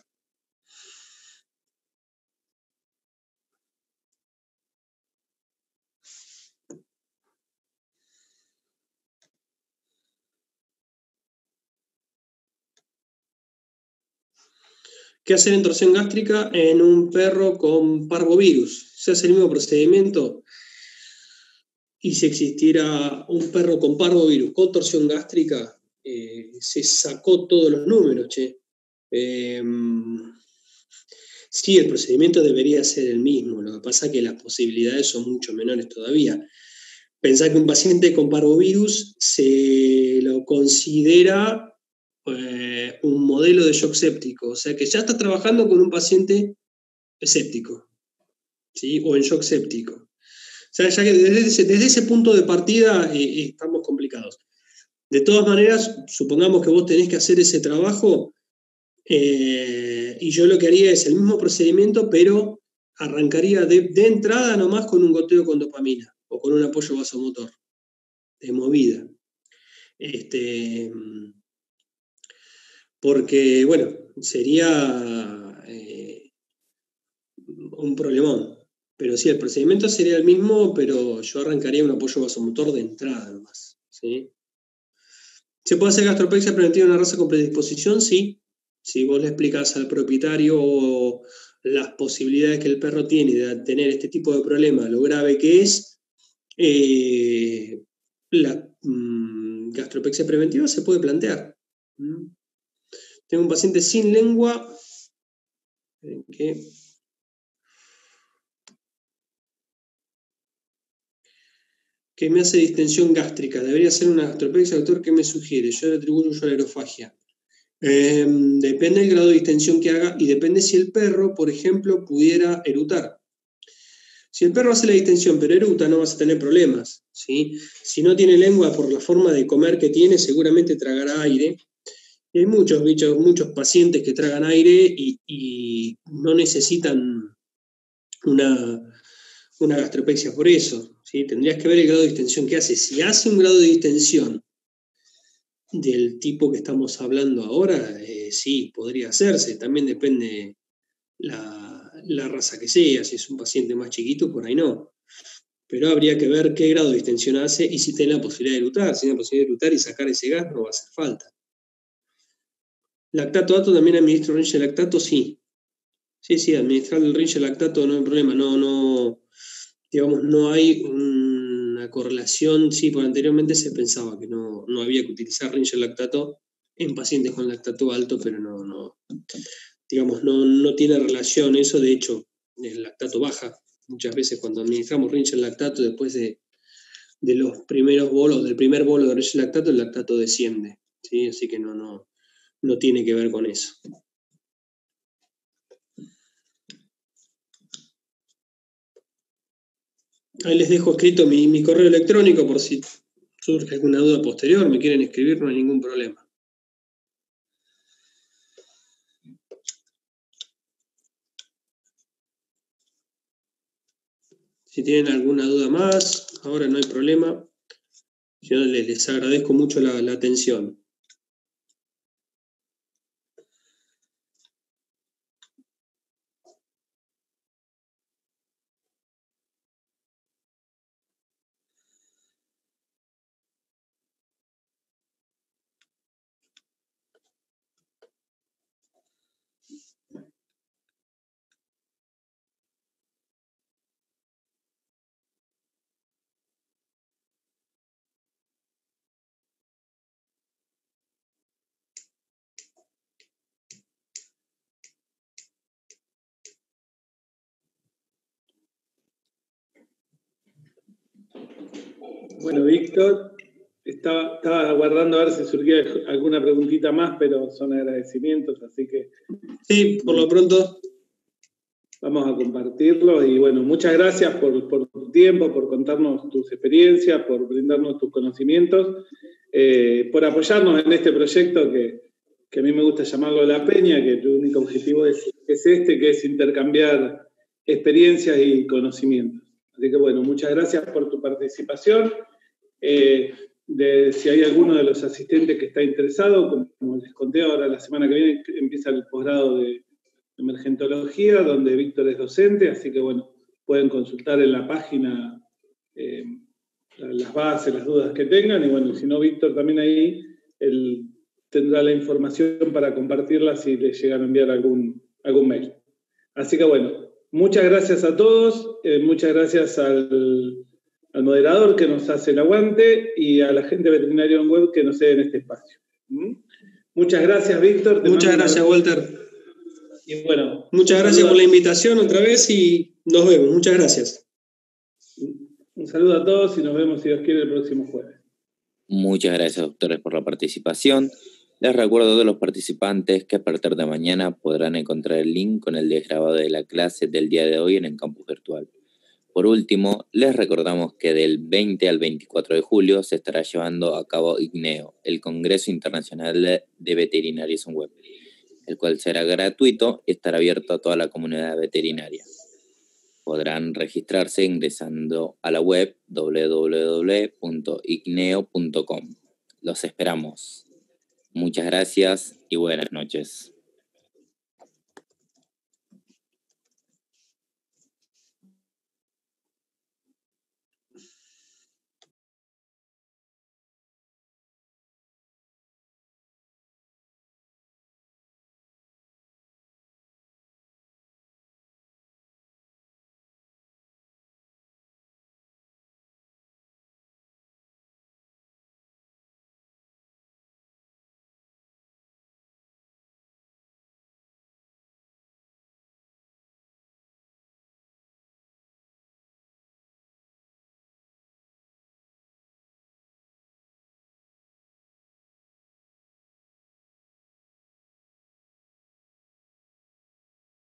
¿Qué hacer en torsión gástrica en un perro con parvovirus? ¿Se hace el mismo procedimiento? Y si existiera un perro con parvovirus con torsión gástrica, se sacó todos los números, che. Sí, el procedimiento debería ser el mismo, lo que pasa es que las posibilidades son mucho menores todavía. Pensá que un paciente con parvovirus se lo considera un modelo de shock séptico, o sea que ya está trabajando con un paciente séptico, ¿sí? O en shock séptico. O sea, ya que desde ese punto de partida estamos complicados. De todas maneras, supongamos que vos tenés que hacer ese trabajo, y yo lo que haría es el mismo procedimiento, pero arrancaría de entrada nomás con un goteo con dopamina o con un apoyo vasomotor de movida. Porque, bueno, sería un problemón. Pero sí, el procedimiento sería el mismo, pero yo arrancaría un apoyo vasomotor de entrada nomás, ¿sí? ¿Se puede hacer gastropexia preventiva en una raza con predisposición? Sí. Si vos le explicás al propietario las posibilidades que el perro tiene de tener este tipo de problema, lo grave que es, la gastropexia preventiva se puede plantear. Tengo un paciente sin lengua que me hace distensión gástrica. ¿Debería ser una gastropexia, doctor? ¿Qué me sugiere? Yo le atribuyo a la aerofagia. Depende del grado de distensión que haga y depende si el perro, por ejemplo, pudiera erutar. Si el perro hace la distensión pero eruta, no vas a tener problemas, ¿sí? Si no tiene lengua por la forma de comer que tiene, seguramente tragará aire. Y hay muchos pacientes que tragan aire y no necesitan una gastropexia por eso, ¿sí? Tendrías que ver el grado de distensión que hace. Si hace un grado de distensión del tipo que estamos hablando ahora, sí, podría hacerse. También depende la raza que sea. Si es un paciente más chiquito, por ahí no. Pero habría que ver qué grado de distensión hace y si tiene la posibilidad de erutar. Si tiene la posibilidad de erutar y sacar ese gas, no va a hacer falta. Lactato alto, también administro range de lactato, sí. Sí, administrar el range de lactato no hay problema. Digamos, no hay una correlación. Sí, porque anteriormente se pensaba que no había que utilizar range de lactato en pacientes con lactato alto, pero no tiene relación eso. De hecho, el lactato baja. Muchas veces cuando administramos range de lactato, después de los primeros bolos, del primer bolo de range de lactato, el lactato desciende, ¿sí? Así que no tiene que ver con eso. Ahí les dejo escrito mi correo electrónico por si surge alguna duda posterior, me quieren escribir, no hay ningún problema. Si tienen alguna duda más, ahora no hay problema. Yo les agradezco mucho la atención.
Bueno, Víctor, estaba aguardando a ver si surgía alguna preguntita más, pero son agradecimientos, así que...
Sí, por lo pronto.
Vamos a compartirlo y bueno, muchas gracias por tu tiempo, por contarnos tus experiencias, por brindarnos tus conocimientos, por apoyarnos en este proyecto que a mí me gusta llamarlo La Peña, que el único objetivo es este, que es intercambiar experiencias y conocimientos. Así que bueno, muchas gracias por tu participación. Si hay alguno de los asistentes que está interesado, como les conté ahora, la semana que viene empieza el posgrado de emergentología, donde Víctor es docente, así que bueno, pueden consultar en la página las bases, las dudas que tengan, y bueno, si no, Víctor también ahí tendrá la información para compartirla si les llegan a enviar algún mail. Así que bueno, muchas gracias a todos, muchas gracias al moderador que nos hace el aguante y a la gente veterinaria en web que nos cede en este espacio. Muchas gracias, Víctor.
Muchas gracias, Walter.
Y bueno,
muchas gracias por la invitación otra vez y nos vemos. Muchas gracias.
Un saludo a todos y nos vemos, si Dios quiere, el próximo jueves.
Muchas gracias, doctores, por la participación. Les recuerdo a todos los participantes que a partir de mañana podrán encontrar el link con el desgrabado de la clase del día de hoy en el campus virtual. Por último, les recordamos que del 20 al 24 de julio se estará llevando a cabo ICNEO, el Congreso Internacional de Veterinarios en Web, el cual será gratuito y estará abierto a toda la comunidad veterinaria. Podrán registrarse ingresando a la web www.icneo.com. Los esperamos. Muchas gracias y buenas noches.